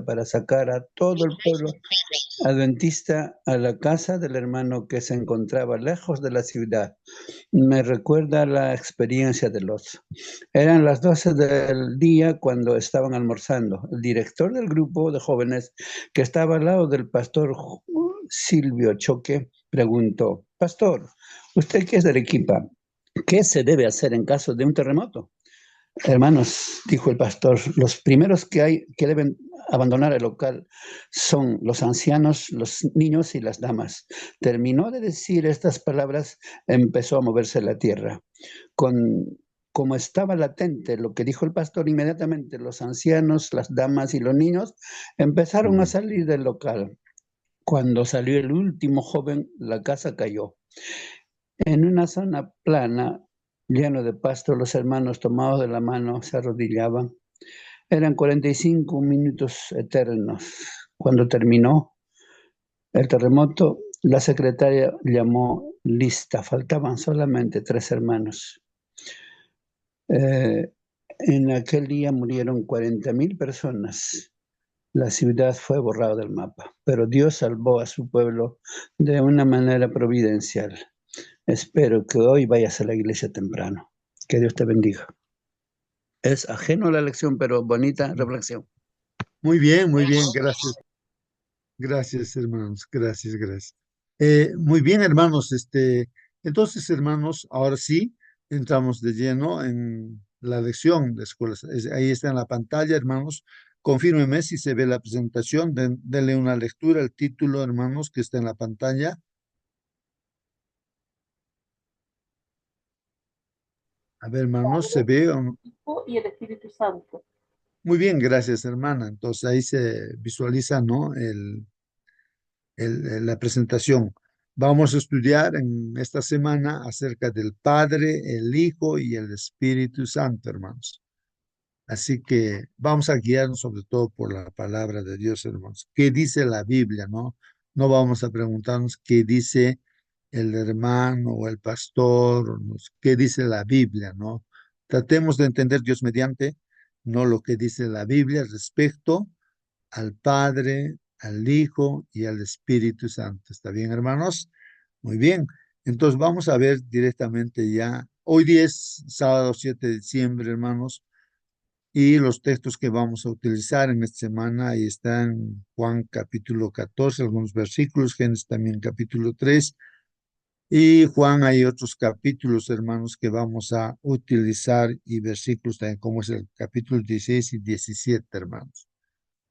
prisa para sacar a todo el pueblo adventista a la casa del hermano que se encontraba lejos de la ciudad. Me recuerda la experiencia de los. Eran las 12 del día cuando estaban almorzando. El director del grupo de jóvenes que estaba al lado del pastor Silvio Choque preguntó: Pastor, usted que es de Arequipa, ¿qué se debe hacer en caso de un terremoto? Hermanos, dijo el pastor, los primeros que deben abandonar el local son los ancianos, los niños y las damas. Terminó de decir estas palabras, empezó a moverse la tierra. Como estaba latente lo que dijo el pastor, inmediatamente los ancianos, las damas y los niños empezaron a salir del local. Cuando salió el último joven, la casa cayó. En una zona plana, lleno de pasto, los hermanos tomados de la mano se arrodillaban. Eran 45 minutos eternos. Cuando terminó el terremoto, la secretaria llamó lista. Faltaban solamente 3 hermanos. En aquel día murieron 40,000 personas. La ciudad fue borrada del mapa, pero Dios salvó a su pueblo de una manera providencial. Espero que hoy vayas a la iglesia temprano. Que Dios te bendiga. Es ajeno a la lección, pero bonita reflexión. Muy bien, gracias. Gracias, hermanos, gracias. Muy bien, hermanos, entonces, hermanos, ahora sí, entramos de lleno en la lección de escuelas. Ahí está en la pantalla, hermanos. Confírmeme si se ve la presentación, denle una lectura, el título, hermanos, que está en la pantalla. A ver, hermanos, ¿se ve o no? Y el Espíritu Santo. Muy bien, gracias, hermana. Entonces ahí se visualiza, ¿no? La presentación. Vamos a estudiar en esta semana acerca del Padre, el Hijo y el Espíritu Santo, hermanos. Así que vamos a guiarnos sobre todo por la palabra de Dios, hermanos. ¿Qué dice la Biblia, no? No vamos a preguntarnos qué dice el hermano o el pastor, qué dice la Biblia, ¿no? Tratemos de entender Dios mediante, no lo que dice la Biblia respecto al Padre, al Hijo y al Espíritu Santo. ¿Está bien, hermanos? Muy bien. Entonces vamos a ver directamente ya. Hoy día es sábado 7 de diciembre, hermanos, y los textos que vamos a utilizar en esta semana, ahí están Juan capítulo 14, algunos versículos, Génesis también capítulo 3, y Juan hay otros capítulos, hermanos, que vamos a utilizar y versículos también, como es el capítulo 16 y 17, hermanos.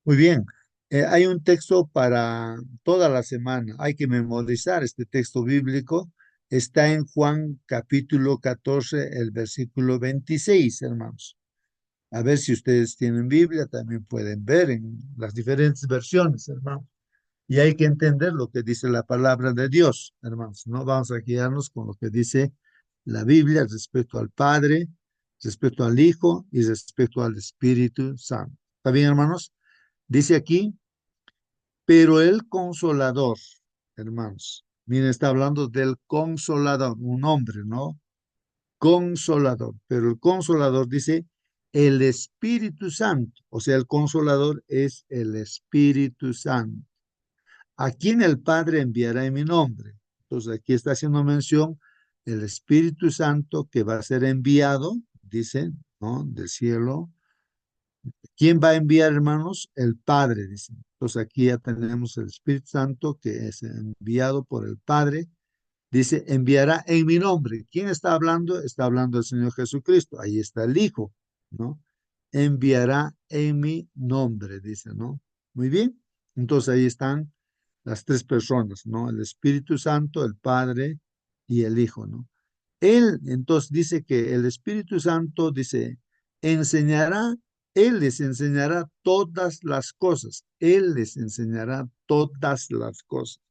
Muy bien, hay un texto para toda la semana. Hay que memorizar este texto bíblico. Está en Juan capítulo 14, el versículo 26, hermanos. A ver si ustedes tienen Biblia, también pueden ver en las diferentes versiones, hermanos. Y hay que entender lo que dice la palabra de Dios, hermanos. No vamos a guiarnos con lo que dice la Biblia respecto al Padre, respecto al Hijo y respecto al Espíritu Santo. ¿Está bien, hermanos? Dice aquí, pero el consolador, hermanos, miren, está hablando del consolador, un hombre, ¿no? Consolador, pero el consolador dice el Espíritu Santo, o sea, el consolador es el Espíritu Santo, a quien el Padre enviará en mi nombre. Entonces aquí está haciendo mención el Espíritu Santo que va a ser enviado, dice, ¿no? Del cielo. ¿Quién va a enviar, hermanos? El Padre, dice. Entonces aquí ya tenemos el Espíritu Santo que es enviado por el Padre. Dice, enviará en mi nombre. ¿Quién está hablando? Está hablando el Señor Jesucristo. Ahí está el Hijo, ¿no? Enviará en mi nombre, dice, ¿no? Muy bien. Entonces ahí están las 3 personas, ¿no? El Espíritu Santo, el Padre y el Hijo, ¿no? Él, entonces, dice que el Espíritu Santo, dice, enseñará, Él les enseñará todas las cosas. Él les enseñará todas las cosas.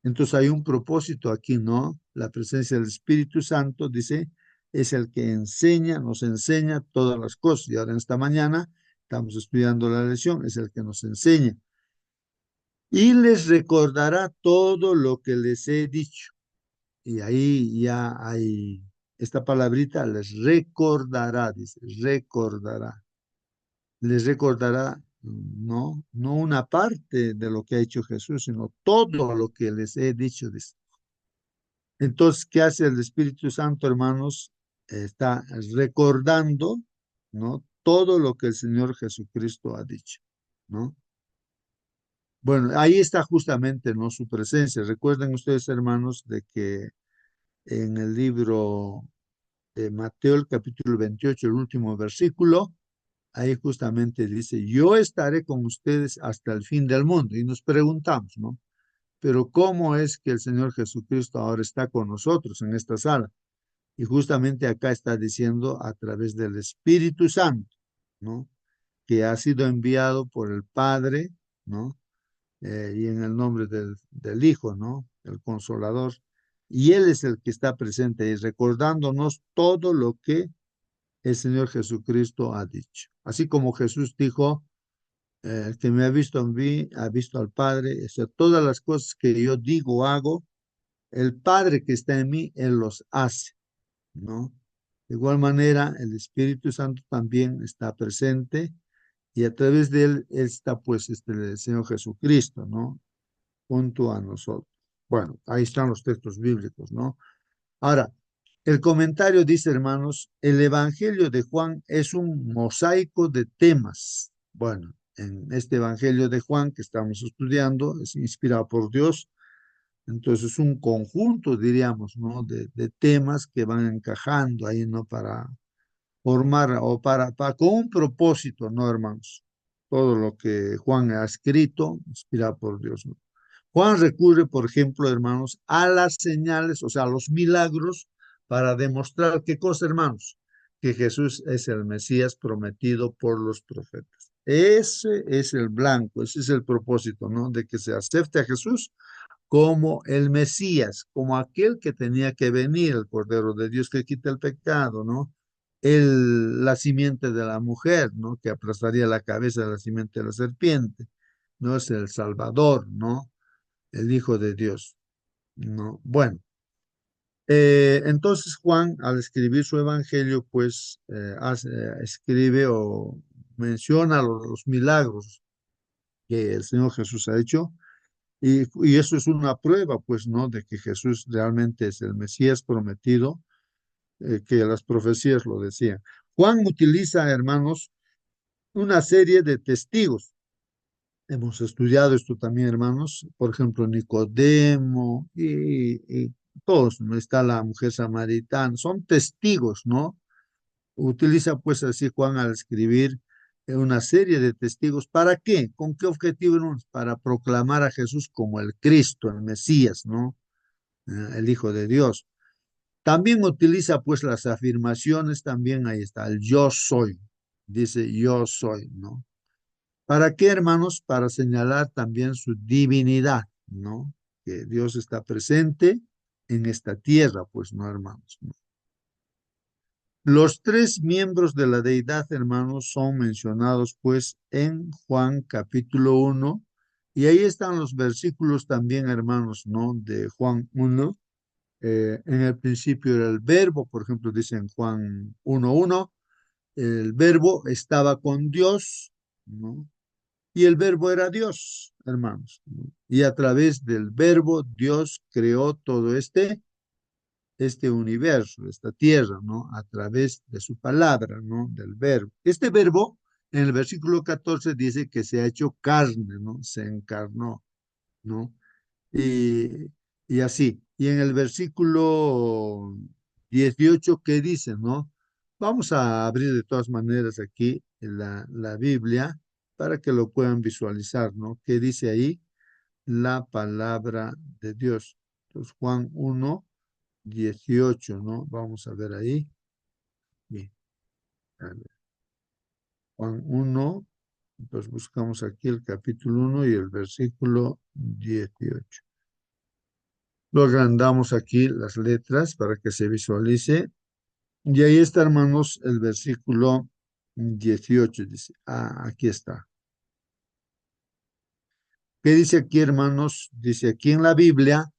Entonces hay un propósito aquí, ¿no? La presencia del Espíritu Santo, dice, es el que enseña, nos enseña todas las cosas. Y ahora en esta mañana estamos estudiando la lección, es el que nos enseña. Y les recordará todo lo que les he dicho. Y ahí ya hay esta palabrita, les recordará, dice, recordará. Les recordará no, no una parte de lo que ha hecho Jesús, sino todo lo que les he dicho. Entonces, ¿qué hace el Espíritu Santo, hermanos? Está recordando, ¿no? Todo lo que el Señor Jesucristo ha dicho, ¿no? Bueno, ahí está justamente, ¿no? Su presencia. Recuerden ustedes, hermanos, de que en el libro de Mateo, el capítulo 28, el último versículo, ahí justamente dice, yo estaré con ustedes hasta el fin del mundo. Y nos preguntamos, ¿no? Pero ¿cómo es que el Señor Jesucristo ahora está con nosotros en esta sala? Y justamente acá está diciendo a través del Espíritu Santo, ¿no? Que ha sido enviado por el Padre, ¿no? Y en el nombre del Hijo, ¿no? El Consolador. Y Él es el que está presente y recordándonos todo lo que el Señor Jesucristo ha dicho. Así como Jesús dijo, el que me ha visto a mí, ha visto al Padre, o sea, todas las cosas que yo digo, hago, el Padre que está en mí, Él los hace, ¿no? De igual manera, el Espíritu Santo también está presente y a través de él está pues el Señor Jesucristo, ¿no? Junto a nosotros. Bueno, ahí están los textos bíblicos, ¿no? Ahora, el comentario dice, hermanos, el Evangelio de Juan es un mosaico de temas. Bueno, en este Evangelio de Juan que estamos estudiando, es inspirado por Dios, entonces un conjunto, diríamos, ¿no? De temas que van encajando ahí, ¿no? Para formar o con un propósito, ¿no, hermanos? Todo lo que Juan ha escrito, inspirado por Dios, ¿no? Juan recurre, por ejemplo, hermanos, a las señales, o sea, a los milagros, para demostrar qué cosa, hermanos, que Jesús es el Mesías prometido por los profetas. Ese es el blanco, ese es el propósito, ¿no? De que se acepte a Jesús como el Mesías, como aquel que tenía que venir, el Cordero de Dios que quita el pecado, ¿no? La simiente de la mujer, ¿no? Que aplastaría la cabeza de la simiente de la serpiente, ¿no? Es el Salvador, ¿no? El Hijo de Dios, ¿no? Bueno, entonces Juan, al escribir su evangelio, pues escribe o menciona los milagros que el Señor Jesús ha hecho y eso es una prueba, pues, ¿no? De que Jesús realmente es el Mesías prometido, que las profecías lo decían. Juan utiliza, hermanos, una serie de testigos. Hemos estudiado esto también, hermanos. Por ejemplo, Nicodemo y todos, ¿no? Está la mujer samaritana. Son testigos, ¿no? Utiliza pues así Juan al escribir una serie de testigos. ¿Para qué? ¿Con qué objetivo? ¿No? Para proclamar a Jesús como el Cristo, el Mesías, ¿no? El Hijo de Dios. También utiliza pues las afirmaciones, también ahí está, el yo soy. Dice yo soy, ¿no? ¿Para qué, hermanos? Para señalar también su divinidad, ¿no? Que Dios está presente en esta tierra, pues, ¿no, hermanos? ¿No? Los tres miembros de la deidad, hermanos, son mencionados pues en Juan capítulo 1 y ahí están los versículos también, hermanos, ¿no? De Juan 1. En el principio era el verbo, por ejemplo, dice en Juan 1:1, el verbo estaba con Dios, ¿no? Y el verbo era Dios, hermanos, ¿no? Y a través del verbo Dios creó todo este universo, esta tierra, ¿no? A través de su palabra, ¿no? Del verbo. Este verbo, en el versículo 14, dice que se ha hecho carne, ¿no? Se encarnó, ¿no? Y, y así. Y en el versículo 18, ¿qué dice, no? Vamos a abrir de todas maneras aquí la Biblia para que lo puedan visualizar, ¿no? ¿Qué dice ahí? La palabra de Dios. Entonces, Juan 1:18, ¿no? Vamos a ver ahí. Bien. A ver. Juan 1, pues buscamos aquí el capítulo 1 y el versículo 18. Lo agrandamos aquí las letras para que se visualice. Y ahí está, hermanos, el versículo 18. Dice, aquí está. ¿Qué dice aquí, hermanos? Dice aquí en la Biblia,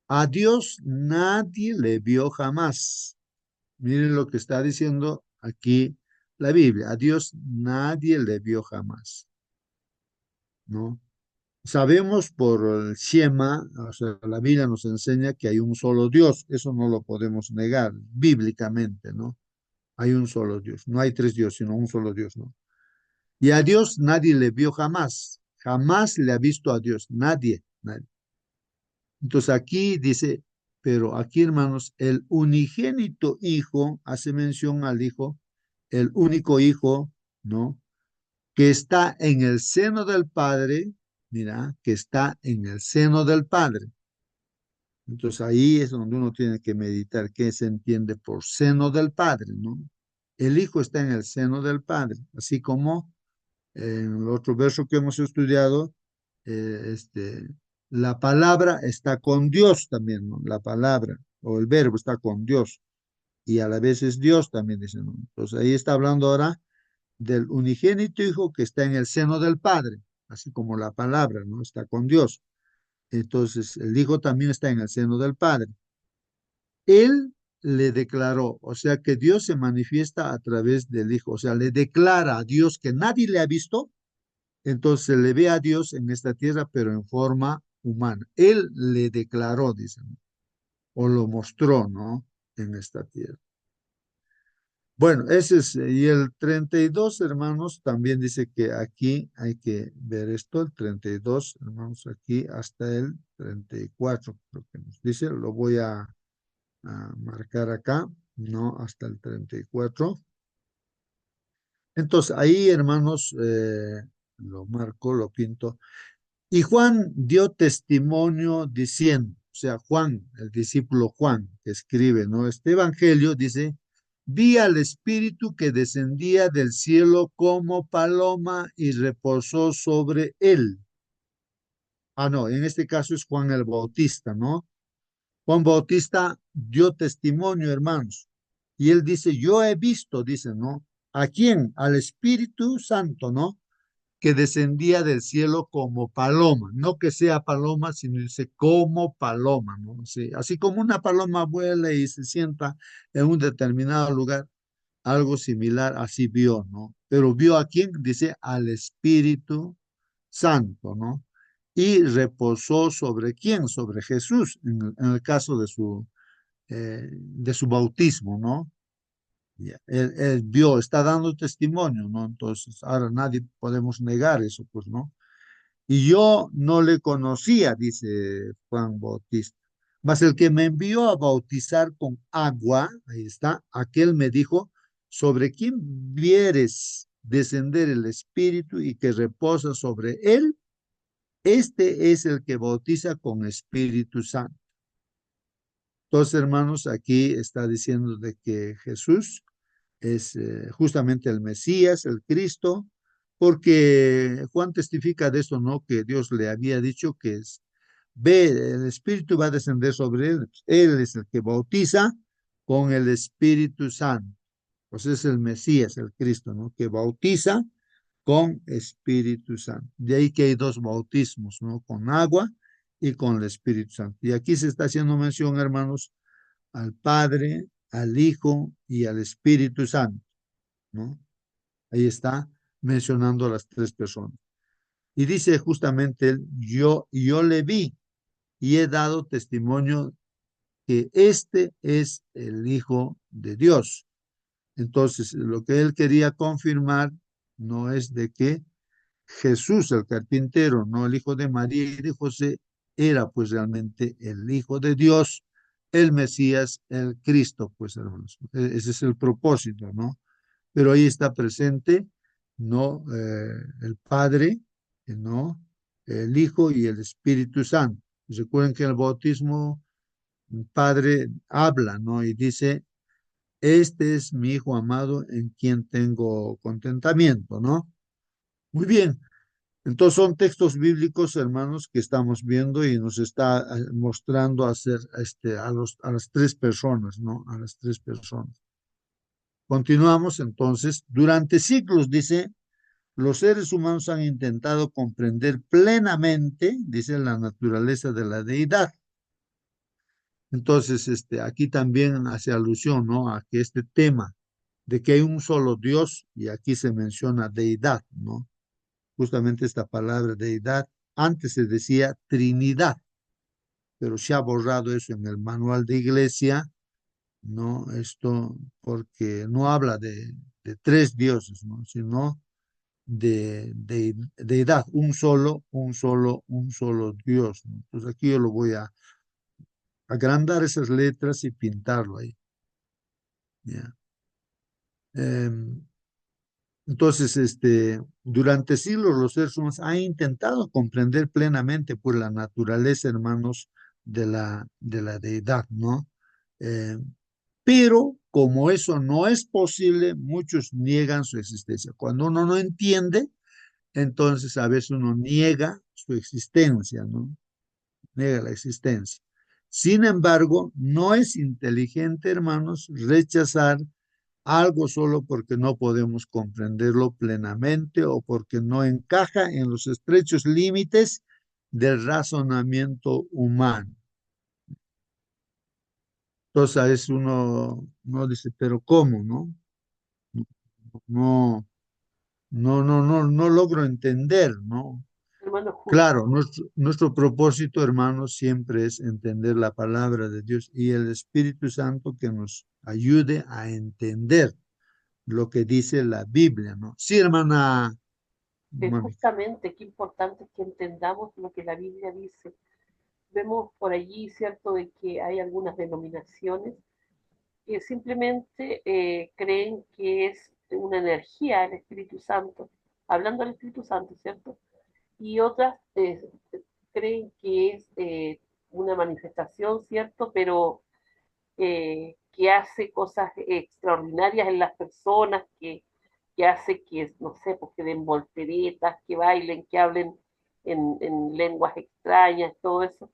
a Dios nadie le vio jamás. Miren lo que está diciendo aquí la Biblia. A Dios nadie le vio jamás. ¿no? Sabemos por el Shema, o sea, la Biblia nos enseña que hay un solo Dios, eso no lo podemos negar bíblicamente, ¿no? Hay un solo Dios, no hay tres dioses, sino un solo Dios, ¿no? Y a Dios nadie le vio jamás, jamás le ha visto a Dios, nadie, nadie. Entonces aquí dice, pero aquí hermanos, el unigénito Hijo, hace mención al Hijo, el único Hijo, ¿no? Que está en el seno del Padre, mira, que está en el seno del Padre. Entonces ahí es donde uno tiene que meditar qué se entiende por seno del Padre, ¿no? El Hijo está en el seno del Padre, así como en el otro verso que hemos estudiado, la palabra está con Dios también, ¿no? La palabra o el verbo está con Dios y a la vez es Dios también, dice, ¿no? Entonces ahí está hablando ahora del unigénito Hijo que está en el seno del Padre, así como la palabra, ¿no? Está con Dios. Entonces, el Hijo también está en el seno del Padre. Él le declaró, o sea que Dios se manifiesta a través del Hijo, o sea, le declara a Dios que nadie le ha visto, entonces se le ve a Dios en esta tierra, pero en forma humana. Él le declaró, dicen, o lo mostró, ¿no? En esta tierra. Bueno, ese es, y el 32, hermanos, también dice que aquí hay que ver esto, el 32, hermanos, aquí hasta el 34, creo que nos dice, lo voy a marcar acá, no, hasta el 34. Entonces, ahí, hermanos, lo marco, lo pinto. Y Juan dio testimonio diciendo, o sea, Juan, el discípulo Juan, que escribe, ¿no? Este evangelio dice, vi al Espíritu que descendía del cielo como paloma y reposó sobre él. Ah, no, en este caso es Juan el Bautista, ¿no? Juan Bautista dio testimonio, hermanos, y él dice, yo he visto, dice, ¿no? ¿A quién? Al Espíritu Santo, ¿no? Que descendía del cielo como paloma, no que sea paloma, sino dice como paloma, ¿no? Sí, así como una paloma vuela y se sienta en un determinado lugar, algo similar, así vio, ¿no? Pero vio a quién, dice, al Espíritu Santo, ¿no? Y reposó sobre quién, sobre Jesús, en el caso de su bautismo, ¿no? Ya, él vio, está dando testimonio, ¿no? Entonces, ahora nadie podemos negar eso, pues, ¿no? Y yo no le conocía, dice Juan Bautista, mas el que me envió a bautizar con agua, ahí está, aquel me dijo, sobre quién vieres descender el Espíritu y que reposa sobre él, este es el que bautiza con Espíritu Santo. Entonces, hermanos, aquí está diciendo de que Jesús es justamente el Mesías, el Cristo, porque Juan testifica de esto, ¿no? Que Dios le había dicho que ve, el Espíritu va a descender sobre él. Él es el que bautiza con el Espíritu Santo. Pues es el Mesías, el Cristo, ¿no? Que bautiza con Espíritu Santo. De ahí que hay dos bautismos, ¿no? Con agua y con el Espíritu Santo. Y aquí se está haciendo mención, hermanos, al Padre, al Hijo y al Espíritu Santo, ¿no? Ahí está mencionando a las tres personas. Y dice justamente él, yo le vi y he dado testimonio que este es el Hijo de Dios. Entonces, lo que él quería confirmar no es de que Jesús, el carpintero, no el hijo de María y de José, era pues realmente el Hijo de Dios, el Mesías, el Cristo, pues hermanos. Ese es el propósito, ¿no? Pero ahí está presente, ¿no? El Padre, ¿no? El Hijo y el Espíritu Santo. Recuerden que el bautismo, el Padre habla, ¿no? Y dice, este es mi Hijo amado en quien tengo contentamiento, ¿no? Muy bien. Entonces son textos bíblicos, hermanos, que estamos viendo y nos está mostrando hacer a las tres personas, ¿no? A las tres personas. Continuamos entonces. Durante siglos, dice, los seres humanos han intentado comprender plenamente, dice, la naturaleza de la deidad. Entonces, aquí también hace alusión, ¿no? A que este tema de que hay un solo Dios, y aquí se menciona deidad, ¿no? justamente esta palabra deidad. Antes se decía Trinidad, pero se ha borrado eso en el manual de iglesia, ¿no? Esto porque no habla de tres dioses, ¿no? Sino de deidad, un solo Dios, ¿no? Entonces aquí yo lo voy a agrandar esas letras y pintarlo ahí. ¿Ya? Em, Entonces, durante siglos los seres humanos han intentado comprender plenamente pues, la naturaleza, hermanos, de la deidad, ¿no? Eh, pero como eso no es posible, muchos niegan su existencia. Cuando uno no entiende, entonces a veces uno niega su existencia, ¿no? Niega la existencia. Sin embargo, no es inteligente, hermanos, rechazar algo solo porque no podemos comprenderlo plenamente o porque no encaja en los estrechos límites del razonamiento humano. Entonces a veces uno dice, pero ¿cómo, no? No, no logro entender, ¿no? Hermano Julio, Claro, nuestro propósito, hermanos, siempre es entender la palabra de Dios y el Espíritu Santo que nos ayude a entender lo que dice la Biblia, ¿no? Sí, hermana Mónica. justamente qué importante es que entendamos lo que la Biblia dice. Vemos por allí, ¿cierto?, de que hay algunas denominaciones que simplemente creen que es una energía el Espíritu Santo, hablando del Espíritu Santo, ¿cierto? Y otras creen que es una manifestación, ¿cierto? Pero que hace cosas extraordinarias en las personas, que hace que, no sé, pues que den volteretas, que bailen, que hablen en lenguas extrañas, todo eso.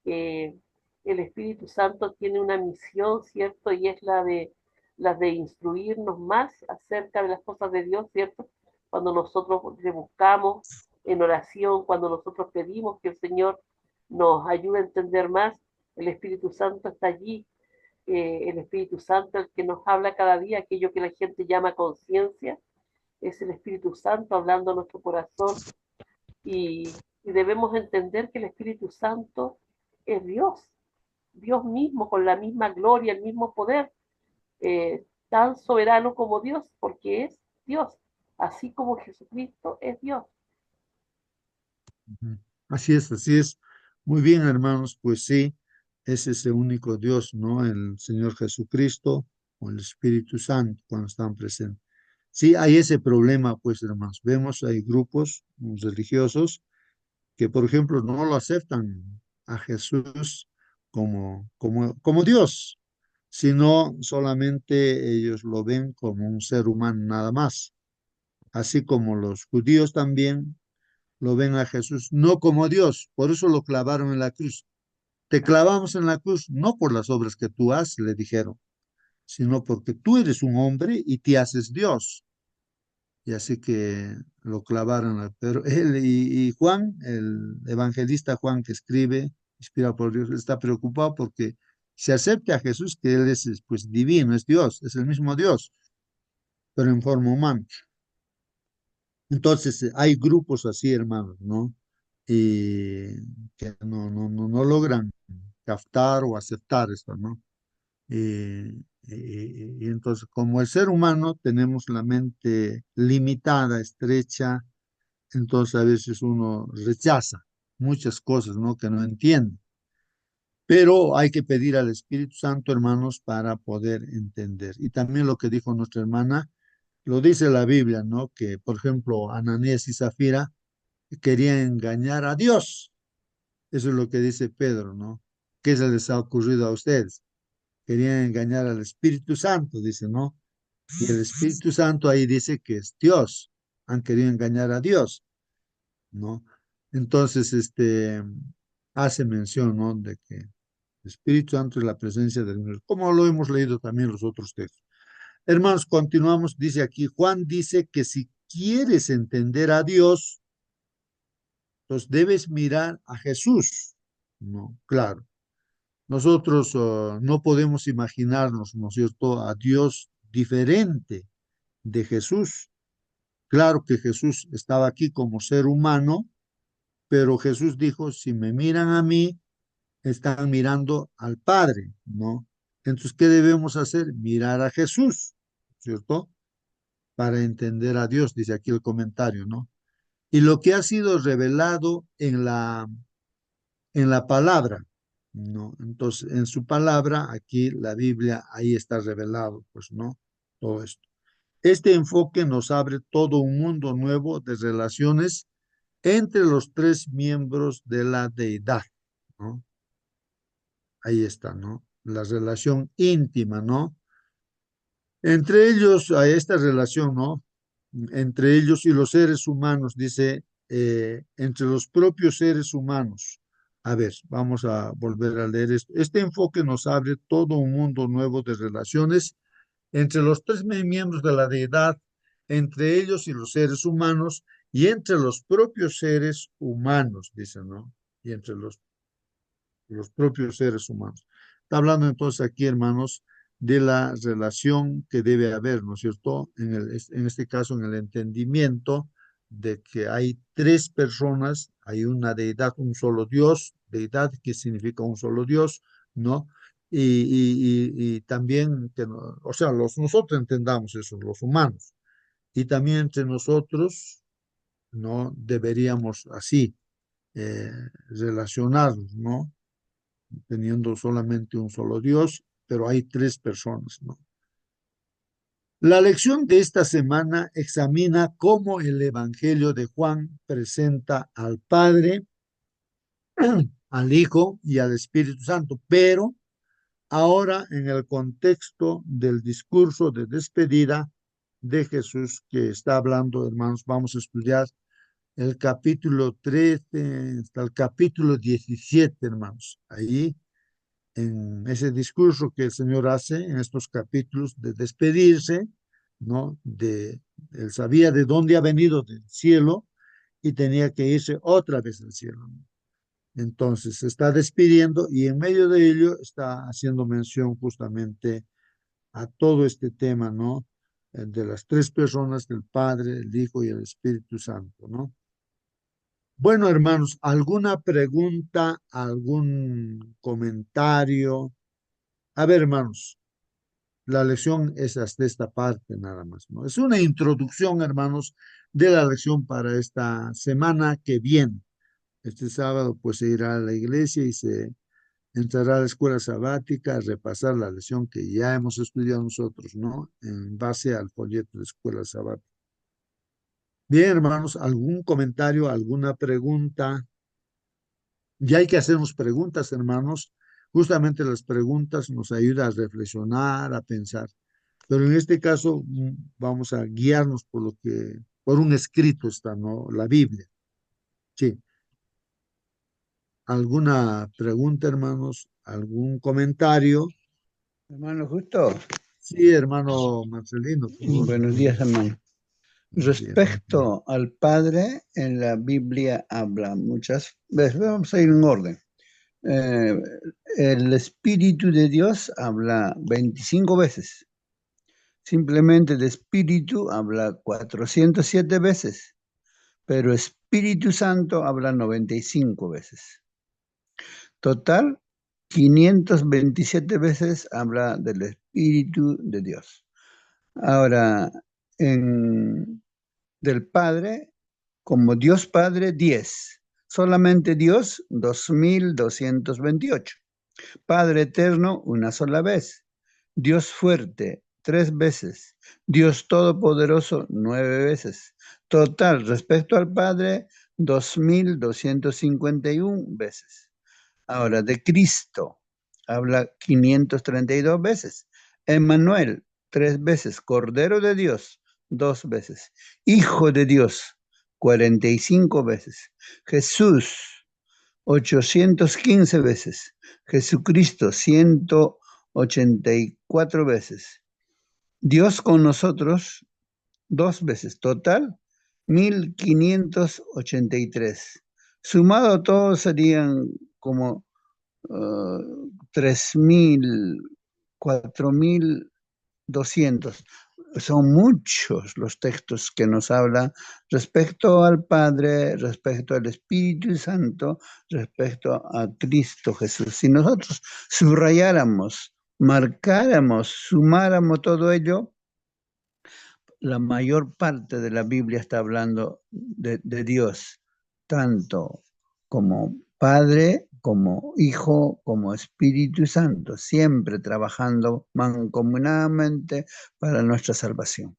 Eh, el Espíritu Santo tiene una misión, ¿cierto? Y es la de instruirnos más acerca de las cosas de Dios, ¿cierto? Cuando nosotros le buscamos en oración, cuando nosotros pedimos que el Señor nos ayude a entender más, el Espíritu Santo está allí, el Espíritu Santo, el que nos habla cada día, aquello que la gente llama conciencia, es el Espíritu Santo hablando a nuestro corazón y debemos entender que el Espíritu Santo es Dios, Dios mismo, con la misma gloria, el mismo poder, tan soberano como Dios, porque es Dios, así como Jesucristo es Dios. Ujú. Así es, así es. Muy bien, hermanos, pues sí, es ese único Dios, ¿no? El Señor Jesucristo o el Espíritu Santo cuando están presentes. Sí, hay ese problema, pues, hermanos. Vemos, hay grupos religiosos que, por ejemplo, no lo aceptan a Jesús como Dios, sino solamente ellos lo ven como un ser humano nada más, así como los judíos también lo ven a Jesús no como Dios, por eso lo clavaron en la cruz. Te clavamos en la cruz no por las obras que tú haces, le dijeron, sino porque tú eres un hombre y te haces Dios. Y así que lo clavaron. Pero él y Juan, el evangelista Juan que escribe, inspirado por Dios, está preocupado porque se acepta a Jesús que él es pues divino, es Dios, es el mismo Dios, pero en forma humana. Entonces, hay grupos así, hermanos, ¿no? Y que no logran captar o aceptar esto, ¿no? Y entonces, como el ser humano tenemos la mente limitada, estrecha, entonces a veces uno rechaza muchas cosas, ¿no? Que no entiende. Pero hay que pedir al Espíritu Santo, hermanos, para poder entender. Y también lo que dijo nuestra hermana, lo dice la Biblia, ¿no? Que, por ejemplo, Ananías y Zafira querían engañar a Dios. Eso es lo que dice Pedro, ¿no? ¿Qué se les ha ocurrido a ustedes? Querían engañar al Espíritu Santo, dice, ¿no? Y el Espíritu Santo ahí dice que es Dios. Han querido engañar a Dios, ¿no? Entonces, hace mención, ¿no? De que el Espíritu Santo es la presencia del Señor, como lo hemos leído también en los otros textos. Hermanos, continuamos, dice aquí, Juan dice que si quieres entender a Dios, entonces debes mirar a Jesús, ¿no? Claro. Nosotros no podemos imaginarnos, ¿no es cierto?, a Dios diferente de Jesús. Claro que Jesús estaba aquí como ser humano, pero Jesús dijo, si me miran a mí, están mirando al Padre, ¿no? Entonces, ¿qué debemos hacer? Mirar a Jesús, ¿cierto? Para entender a Dios, dice aquí el comentario, ¿no? Y lo que ha sido revelado en la palabra, ¿no? Entonces, en su palabra, aquí la Biblia, ahí está revelado, pues, ¿no? Todo esto. Este enfoque nos abre todo un mundo nuevo de relaciones entre los tres miembros de la deidad, ¿no? Ahí está, ¿no? La relación íntima, ¿no? Entre ellos, a esta relación, ¿no? Entre ellos y los seres humanos, dice, entre los propios seres humanos. A ver, vamos a volver a leer esto. Este enfoque nos abre todo un mundo nuevo de relaciones entre los tres miembros de la deidad, entre ellos y los seres humanos, y entre los propios seres humanos, dice, ¿no? Y entre los propios seres humanos. Está hablando entonces aquí, hermanos, de la relación que debe haber, ¿no es cierto? En este caso, en el entendimiento de que hay tres personas, hay una deidad, un solo Dios, deidad que significa un solo Dios, ¿no? Y también, que, o sea, nosotros entendamos eso, los humanos, y también entre nosotros, ¿no? Deberíamos así eh, relacionarnos, ¿no? Teniendo solamente un solo Dios, pero hay tres personas, ¿no? La lección de esta semana examina cómo el Evangelio de Juan presenta al Padre, al Hijo y al Espíritu Santo, pero ahora en el contexto del discurso de despedida de Jesús que está hablando, hermanos, vamos a estudiar el capítulo 13 hasta el capítulo 17, hermanos. Ahí en ese discurso que el Señor hace en estos capítulos de despedirse, ¿no? Él sabía de dónde ha venido del cielo y tenía que irse otra vez al cielo, ¿no? Entonces se está despidiendo y en medio de ello está haciendo mención justamente a todo este tema, ¿no? De las tres personas, del Padre, el Hijo y el Espíritu Santo, ¿no? Bueno, hermanos, ¿alguna pregunta, algún comentario? A ver, hermanos, la lección es hasta esta parte nada más, ¿no? Es una introducción, hermanos, de la lección para esta semana que viene. Este sábado, pues se irá a la iglesia y se entrará a la escuela sabática a repasar la lección que ya hemos estudiado nosotros, ¿no? En base al folleto de escuela sabática. Bien, hermanos, ¿algún comentario, alguna pregunta? Ya hay que hacernos preguntas, hermanos. Justamente las preguntas nos ayudan a reflexionar, a pensar. Pero en este caso vamos a guiarnos por por un escrito está, ¿no? La Biblia. Sí. ¿Alguna pregunta, hermanos? ¿Algún comentario? Hermano Justo, Sí, hermano Marcelino, por favor. buenos días, hermano. Buenos días. Respecto al Padre, en la Biblia habla muchas veces, vamos a ir en orden. El Espíritu de Dios habla 25 veces. Simplemente de Espíritu habla 407 veces, pero Espíritu Santo habla 95 veces. Total, 527 veces habla del Espíritu de Dios. Ahora, del Padre, como Dios Padre, 10. Solamente Dios, 2228. Padre eterno, una sola vez. Dios fuerte, 3 veces. Dios todopoderoso, 9 veces. Total, respecto al Padre, 2251 veces. Ahora, de Cristo, habla 532 veces. Emmanuel, 3 veces. Cordero de Dios, 2 veces. Hijo de Dios, 45 veces. Jesús, 815 veces. Jesucristo, 184 veces. Dios con nosotros, 2 veces. Total, 1583. Sumado todos serían como 3.000, 4.200. son muchos los textos que nos hablan respecto al Padre, respecto al Espíritu Santo, respecto a Cristo Jesús. Si nosotros subrayáramos, marcáramos, sumáramos todo ello, la mayor parte de la Biblia está hablando de Dios, tanto como Padre, como Hijo, como Espíritu Santo, siempre trabajando mancomunadamente para nuestra salvación.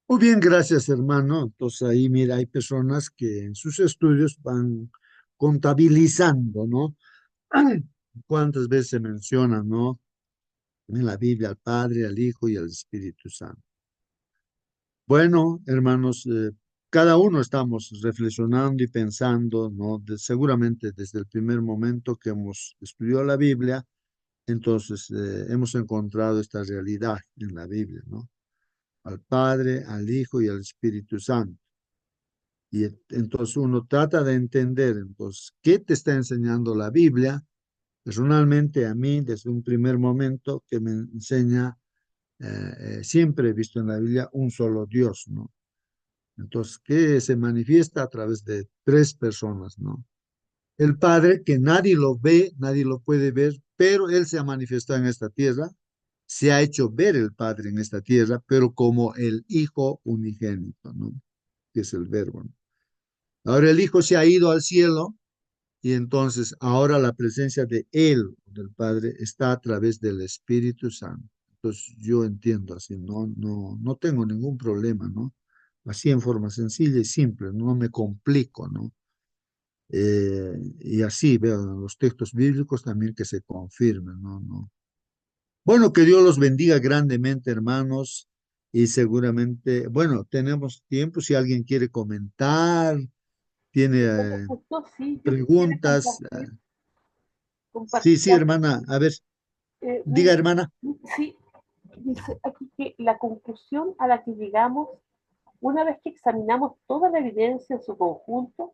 Muy bien, gracias, hermano. Entonces ahí, mira, hay personas que en sus estudios van contabilizando, ¿no? ¿Cuántas veces se menciona, ¿no? En la Biblia al Padre, al Hijo y al Espíritu Santo. Bueno, hermanos, cada uno estamos reflexionando y pensando, ¿no? Seguramente desde el primer momento que hemos estudiado la Biblia, entonces hemos encontrado esta realidad en la Biblia, ¿no? Al Padre, al Hijo y al Espíritu Santo. Y entonces uno trata de entender, entonces, ¿qué te está enseñando la Biblia? Personalmente a mí, desde un primer momento, que me enseña, siempre he visto en la Biblia un solo Dios, ¿no? Entonces, que se manifiesta a través de tres personas, ¿no? El Padre, que nadie lo ve, nadie lo puede ver, pero Él se ha manifestado en esta tierra, se ha hecho ver el Padre en esta tierra, pero como el Hijo unigénito, ¿no? Que es el Verbo, ¿no? Ahora el Hijo se ha ido al cielo y entonces ahora la presencia de Él, del Padre, está a través del Espíritu Santo. Entonces yo entiendo así, no tengo ningún problema, ¿no? Así en forma sencilla y simple, no me complico, ¿no? Y así veo en los textos bíblicos también que se confirmen, ¿no? No. Bueno, que Dios los bendiga grandemente, hermanos, y seguramente, bueno, tenemos tiempo si alguien quiere comentar, tiene Bueno, justo sí, yo quisiera preguntas. Sí, sí, compartir. hermana, a ver, diga, Mire, hermana. sí, dice aquí que la conclusión a la que llegamos, una vez que examinamos toda la evidencia en su conjunto,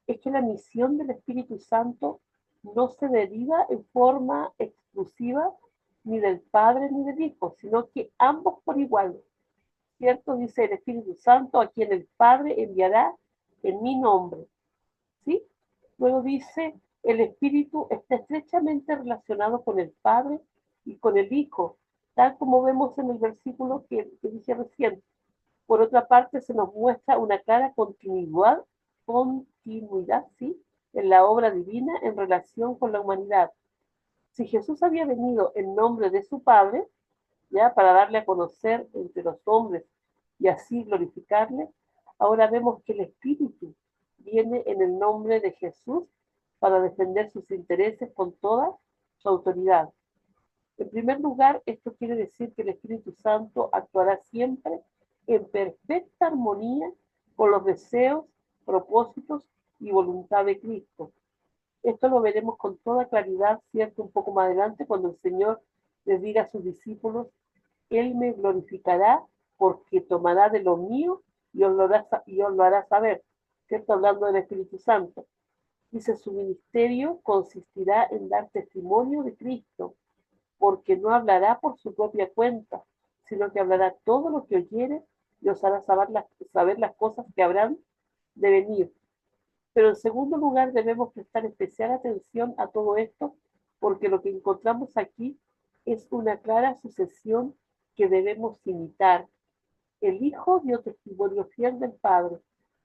es que la misión del Espíritu Santo no se deriva en forma exclusiva ni del Padre ni del Hijo, sino que ambos por igual, ¿cierto? Dice el Espíritu Santo, a quien el Padre enviará en mi nombre, ¿sí? Luego dice, el Espíritu está estrechamente relacionado con el Padre y con el Hijo, tal como vemos en el versículo que dije recién. Por otra parte, se nos muestra una clara continuidad, ¿sí? En la obra divina en relación con la humanidad. Si Jesús había venido en nombre de su Padre, ya para darle a conocer entre los hombres y así glorificarle, ahora vemos que el Espíritu viene en el nombre de Jesús para defender sus intereses con toda su autoridad. En primer lugar, esto quiere decir que el Espíritu Santo actuará siempre en perfecta armonía con los deseos, propósitos y voluntad de Cristo. Esto lo veremos con toda claridad, cierto, un poco más adelante, cuando el Señor les diga a sus discípulos, Él me glorificará porque tomará de lo mío y os lo hará saber, ¿cierto? Hablando del Espíritu Santo. Dice, su ministerio consistirá en dar testimonio de Cristo, porque no hablará por su propia cuenta, sino que hablará todo lo que oyere y os hará saber las cosas que habrán de venir. Pero en segundo lugar debemos prestar especial atención a todo esto, porque lo que encontramos aquí es una clara sucesión que debemos imitar. El Hijo dio testimonio fiel del Padre.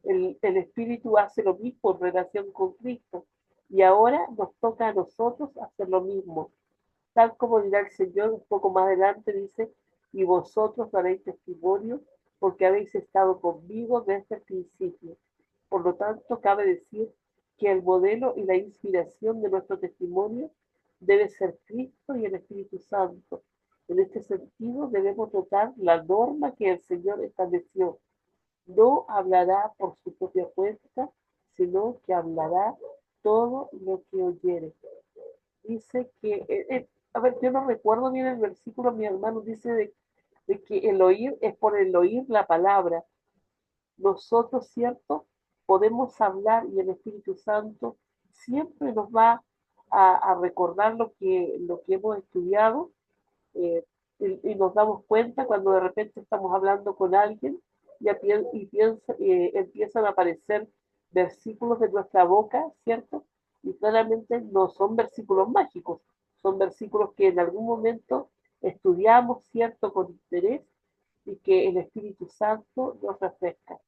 El Espíritu hace lo mismo en relación con Cristo. Y ahora nos toca a nosotros hacer lo mismo. Tal como dirá el Señor un poco más adelante, dice, y vosotros daréis testimonio porque habéis estado conmigo desde el principio. Por lo tanto, cabe decir que el modelo y la inspiración de nuestro testimonio debe ser Cristo y el Espíritu Santo. En este sentido, debemos notar la norma que el Señor estableció. No hablará por su propia cuenta, sino que hablará todo lo que oyere. Dice que, a ver, yo no recuerdo bien el versículo, mi hermano dice de que el oír es por el oír la palabra. Nosotros, ¿cierto? Podemos hablar y el Espíritu Santo siempre nos va a recordar lo que hemos estudiado, eh, y nos damos cuenta cuando de repente estamos hablando con alguien empiezan a aparecer versículos de nuestra boca, ¿cierto? Y claramente no son versículos mágicos, son versículos que en algún momento estudiamos, ¿cierto?, con interés y que el Espíritu Santo nos refresca.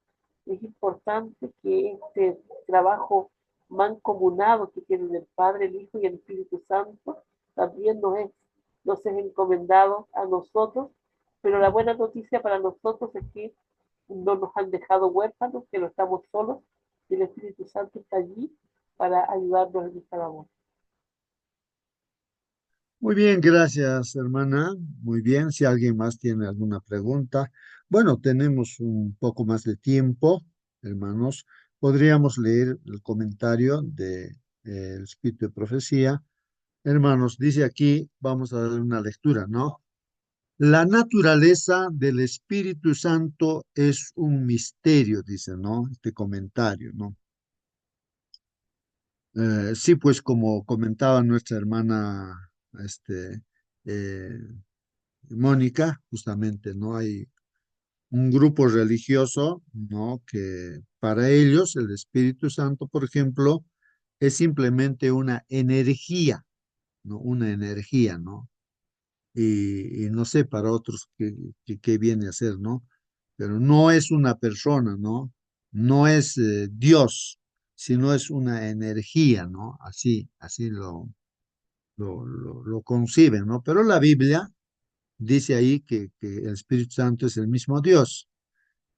Es importante que este trabajo mancomunado que tienen el Padre, el Hijo y el Espíritu Santo también nos es encomendado a nosotros, pero la buena noticia para nosotros es que no nos han dejado huérfanos, que no estamos solos, y el Espíritu Santo está allí para ayudarnos en esta labor. Muy bien, gracias, hermana. Muy bien, si alguien más tiene alguna pregunta. Bueno, tenemos un poco más de tiempo, hermanos. Podríamos leer el comentario de el Espíritu de Profecía. Hermanos, dice aquí, vamos a dar una lectura, ¿no? La naturaleza del Espíritu Santo es un misterio, dice, ¿no? Este comentario, ¿no? Sí, pues como comentaba nuestra hermana, eh, Mónica, justamente, ¿no? Hay un grupo religioso, ¿no? Que para ellos el Espíritu Santo, por ejemplo, es simplemente una energía, ¿no? Una energía, ¿no? Y no sé para otros qué viene a ser, ¿no? Pero no es una persona, ¿no? No es Dios, sino es una energía, ¿no? Así lo conciben, ¿no? Pero la Biblia dice ahí que el Espíritu Santo es el mismo Dios.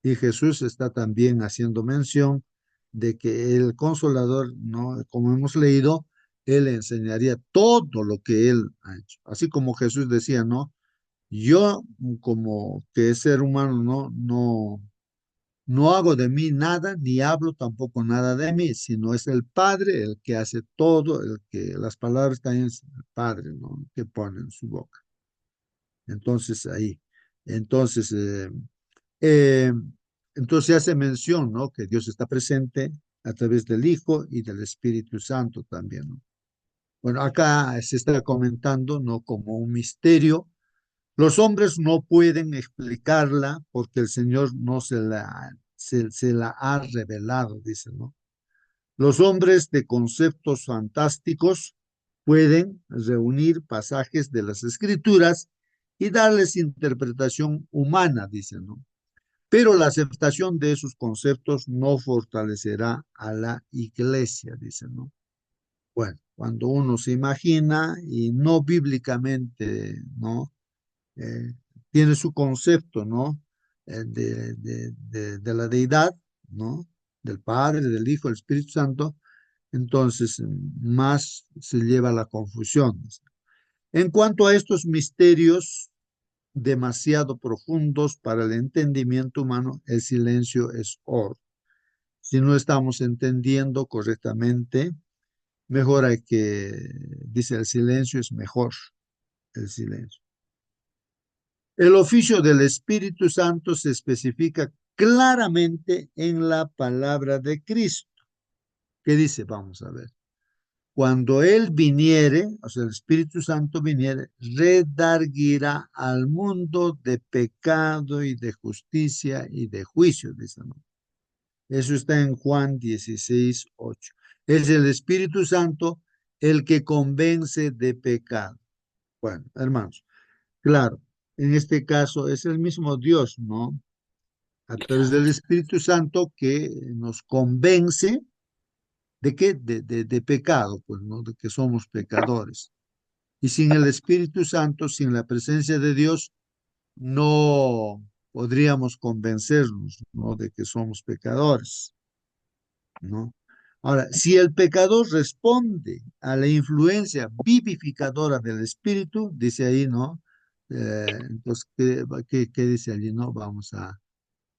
Y Jesús está también haciendo mención de que el Consolador, ¿no? Como hemos leído, Él enseñaría todo lo que Él ha hecho. Así como Jesús decía, ¿no? Yo como que ser humano, no hago de mí nada, ni hablo tampoco nada de mí, sino es el Padre el que hace todo, el que las palabras también es el Padre, ¿no? Que pone en su boca. Entonces ahí, entonces, eh, entonces hace mención, ¿no? Que Dios está presente a través del Hijo y del Espíritu Santo también, ¿no? Bueno, acá se está comentando, ¿no? Como un misterio. Los hombres no pueden explicarla porque el Señor no se la ha revelado, dice, ¿no? Los hombres de conceptos fantásticos pueden reunir pasajes de las Escrituras y darles interpretación humana, dice, ¿no? Pero la aceptación de esos conceptos no fortalecerá a la iglesia, dice, ¿no? Bueno, cuando uno se imagina y no bíblicamente, ¿no? eh, Tiene su concepto, ¿no? De la deidad, ¿no? Del Padre, del Hijo, del Espíritu Santo, entonces más se lleva a la confusión. En cuanto a estos misterios demasiado profundos para el entendimiento humano, el silencio es oro. Si no estamos entendiendo correctamente, mejor hay que, dice, el silencio es mejor, el silencio. El oficio del Espíritu Santo se especifica claramente en la palabra de Cristo. ¿Qué dice? Vamos a ver. Cuando Él viniere, o sea, el Espíritu Santo viniere, redarguirá al mundo de pecado y de justicia y de juicio, dice, ¿no? Eso está en Juan 16:8. Es el Espíritu Santo el que convence de pecado. Bueno, hermanos, claro, en este caso es el mismo Dios, ¿no? A través del Espíritu Santo que nos convence de qué, de pecado, pues, ¿no? De que somos pecadores. Y sin el Espíritu Santo, sin la presencia de Dios, no podríamos convencernos, ¿no? De que somos pecadores, ¿no? Ahora, si el pecador responde a la influencia vivificadora del Espíritu, dice ahí, ¿no? Entonces, ¿qué dice allí? No, vamos a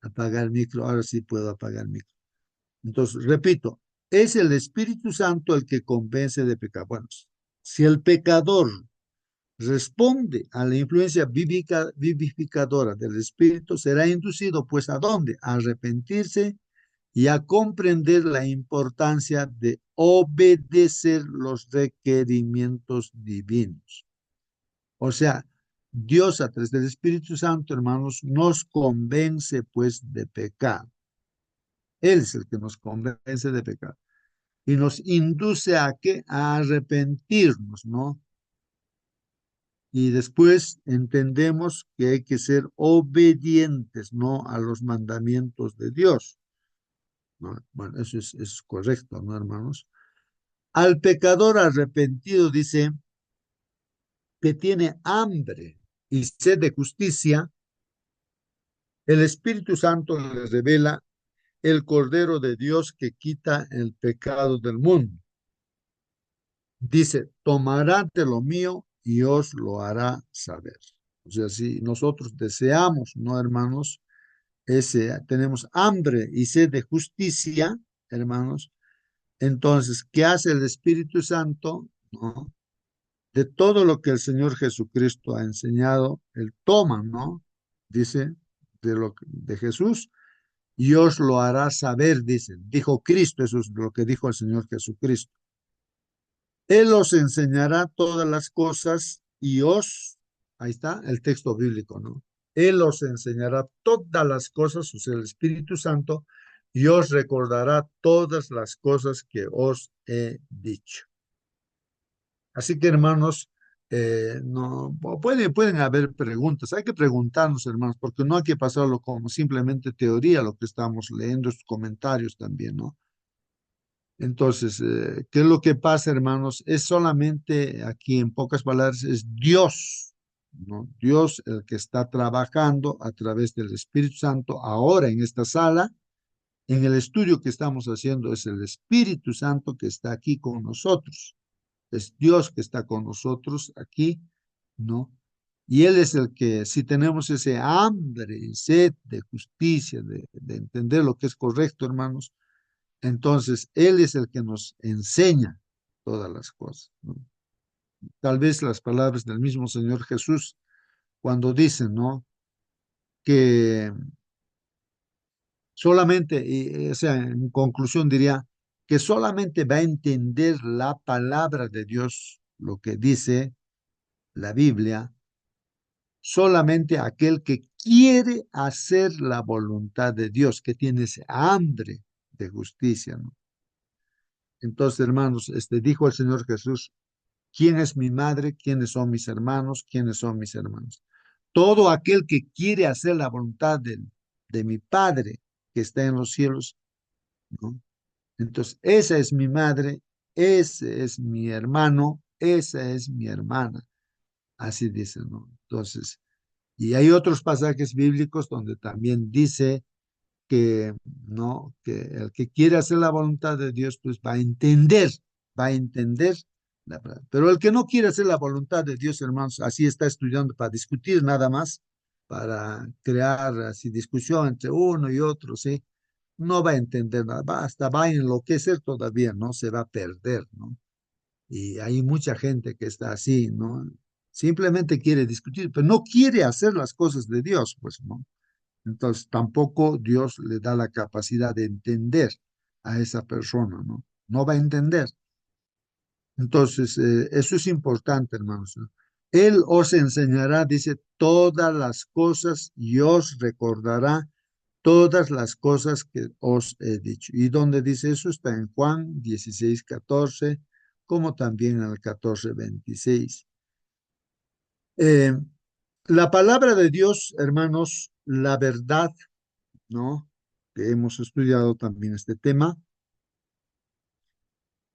apagar el micro, ahora sí puedo apagar el micro. Entonces, repito, es el Espíritu Santo el que convence de pecado. Bueno, si el pecador responde a la influencia vivificadora del Espíritu, será inducido, pues, ¿a dónde? A arrepentirse y a comprender la importancia de obedecer los requerimientos divinos. O sea, Dios a través del Espíritu Santo, hermanos, nos convence pues de pecado. Él es el que nos convence de pecado y nos induce a qué? A arrepentirnos, ¿no? Y después entendemos que hay que ser obedientes, ¿no? A los mandamientos de Dios, ¿no? Bueno, eso es correcto, ¿no, hermanos? Al pecador arrepentido dice que tiene hambre y sed de justicia, el Espíritu Santo le revela el Cordero de Dios que quita el pecado del mundo. Dice, tomará de lo mío y os lo hará saber. O sea, si nosotros deseamos, ¿no, hermanos? Tenemos hambre y sed de justicia, hermanos. Entonces, ¿qué hace el Espíritu Santo? ¿No? De todo lo que el Señor Jesucristo ha enseñado, Él toma, ¿no? Dice, de Jesús, y os lo hará saber, dice. Dijo Cristo, eso es lo que dijo el Señor Jesucristo. Él os enseñará todas las cosas y ahí está el texto bíblico, ¿no? Él os enseñará todas las cosas, o sea, el Espíritu Santo, y os recordará todas las cosas que os he dicho. Así que, hermanos, no, pueden haber preguntas. Hay que preguntarnos, hermanos, porque no hay que pasarlo como simplemente teoría, lo que estamos leyendo, estos comentarios también, ¿no? Entonces, ¿qué es lo que pasa, hermanos? Es solamente aquí, en pocas palabras, es Dios, ¿no? Dios el que está trabajando a través del Espíritu Santo ahora en esta sala. En el estudio que estamos haciendo es el Espíritu Santo que está aquí con nosotros. Es Dios que está con nosotros aquí, ¿no? Y Él es el que, si tenemos ese hambre y sed de justicia, de entender lo que es correcto, hermanos, entonces Él es el que nos enseña todas las cosas, ¿no? Tal vez las palabras del mismo Señor Jesús, cuando dicen, ¿no? Que solamente, o sea, en conclusión diría, que solamente va a entender la palabra de Dios, lo que dice la Biblia, solamente aquel que quiere hacer la voluntad de Dios, que tiene ese hambre de justicia, ¿no? Entonces, hermanos, dijo el Señor Jesús, ¿quién es mi madre? ¿Quiénes son mis hermanos? ¿Quiénes son mis hermanos? Todo aquel que quiere hacer la voluntad de mi Padre que está en los cielos, ¿no? Entonces, esa es mi madre, ese es mi hermano, esa es mi hermana. Así dice, ¿no? Entonces, y hay otros pasajes bíblicos donde también dice que, ¿no? Que el que quiere hacer la voluntad de Dios, pues va a entender la palabra. Pero el que no quiere hacer la voluntad de Dios, hermanos, así está estudiando para discutir nada más, para crear así discusión entre uno y otro, ¿sí? No va a entender nada, hasta va a enloquecer todavía, ¿no? Se va a perder, ¿no? Y hay mucha gente que está así, ¿no? Simplemente quiere discutir, pero no quiere hacer las cosas de Dios, pues, ¿no? Entonces tampoco Dios le da la capacidad de entender a esa persona, ¿no? No va a entender. Entonces, eso es importante, hermanos, ¿no? Él os enseñará, dice, todas las cosas y os recordará todas las cosas que os he dicho. ¿Y dónde dice eso? Está en Juan 16:14, como también en el 14:26. Eh, la palabra de Dios, hermanos, la verdad, ¿no? Que hemos estudiado también este tema,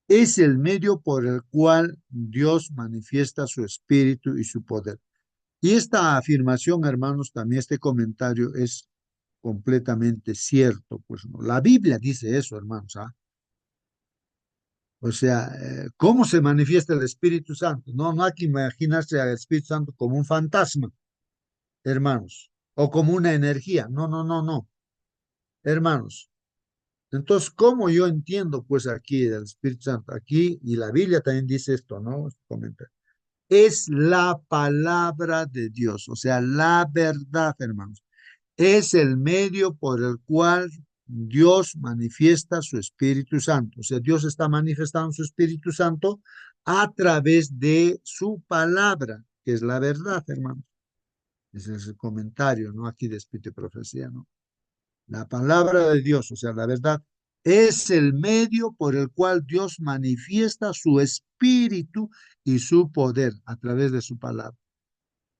es el medio por el cual Dios manifiesta su espíritu y su poder. Y esta afirmación, hermanos, también este comentario es completamente cierto, pues no. La Biblia dice eso, hermanos, ¿ah? O sea, ¿cómo se manifiesta el Espíritu Santo? No, no hay que imaginarse al Espíritu Santo como un fantasma, hermanos, o como una energía. No, no, no, no, hermanos. Entonces, ¿cómo yo entiendo pues aquí del Espíritu Santo? Aquí, y la Biblia también dice esto, ¿no? Comenta. Es la palabra de Dios, o sea, la verdad, hermanos. Es el medio por el cual Dios manifiesta su Espíritu Santo. O sea, Dios está manifestando su Espíritu Santo a través de su palabra, que es la verdad, hermanos. Ese es el comentario, ¿no? Aquí de Espíritu y Profecía, ¿no? La palabra de Dios, o sea, la verdad, es el medio por el cual Dios manifiesta su Espíritu y su poder a través de su palabra.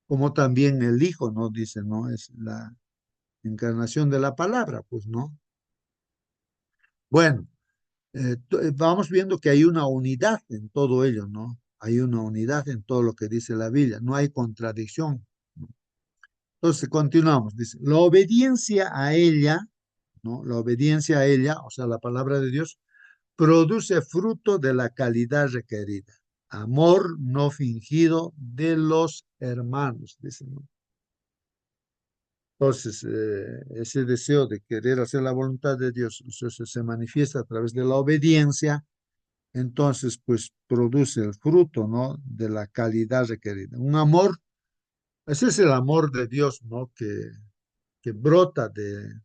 Como también el Hijo, ¿no? Dice, ¿no? Es la encarnación de la palabra, pues, ¿no? Bueno. Vamos viendo que hay una unidad en todo ello, ¿no? Hay una unidad en todo lo que dice la Biblia, no hay contradicción, ¿no? Entonces, continuamos, dice, la obediencia a ella, ¿no? La obediencia a ella, o sea, la palabra de Dios, produce fruto de la calidad requerida, amor no fingido de los hermanos, dice, ¿no? Entonces, ese deseo de querer hacer la voluntad de Dios, entonces, se manifiesta a través de la obediencia. Entonces, pues produce el fruto, ¿no? De la calidad requerida. Un amor, ese es el amor de Dios, ¿no? Que brota del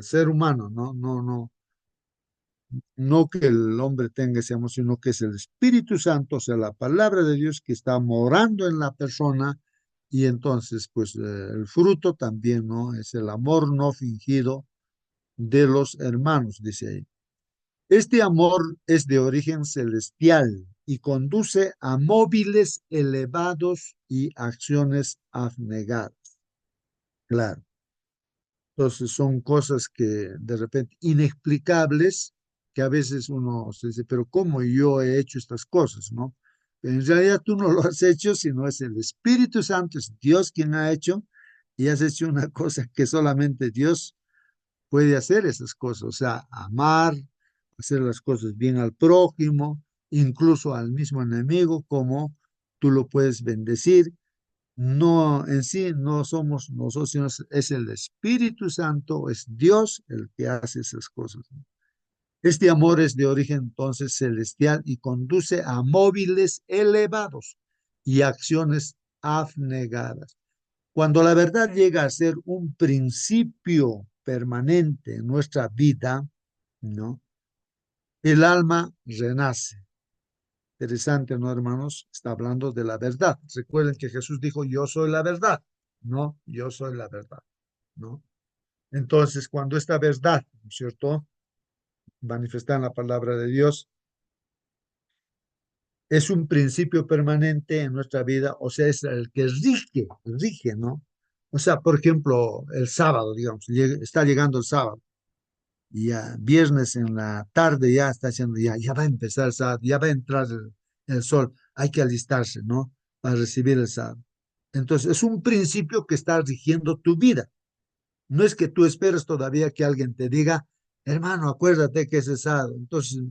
ser humano, ¿no? No que el hombre tenga ese amor, sino que es el Espíritu Santo, o sea, la palabra de Dios que está morando en la persona. Y entonces, pues el fruto también, ¿no? Es el amor no fingido de los hermanos, dice ahí. Este amor es de origen celestial y conduce a móviles elevados y acciones abnegadas. Claro. Entonces son cosas que de repente inexplicables, que a veces uno se dice, pero ¿cómo yo he hecho estas cosas, no? Pero en realidad tú no lo has hecho, sino es el Espíritu Santo, es Dios quien ha hecho, y has hecho una cosa que solamente Dios puede hacer esas cosas, o sea, amar, hacer las cosas bien al prójimo, incluso al mismo enemigo, como tú lo puedes bendecir. No, en sí no somos nosotros, sino es el Espíritu Santo, es Dios el que hace esas cosas. Este amor es de origen entonces celestial y conduce a móviles elevados y acciones abnegadas. Cuando la verdad llega a ser un principio permanente en nuestra vida, ¿no? El alma renace. Interesante, ¿no, hermanos? Está hablando de la verdad. Recuerden que Jesús dijo, yo soy la verdad, ¿no? Yo soy la verdad, ¿no? Entonces, cuando esta verdad, ¿no es cierto?, manifestada en la palabra de Dios, es un principio permanente en nuestra vida, o sea, es el que rige, ¿no? O sea, por ejemplo, el sábado, digamos, está llegando el sábado, y ya viernes en la tarde ya está haciendo, ya va a empezar el sábado, ya va a entrar el sol, hay que alistarse, ¿no? Para recibir el sábado. Entonces, es un principio que está rigiendo tu vida. No es que tú esperes todavía que alguien te diga, hermano, acuérdate que es el sábado. Entonces,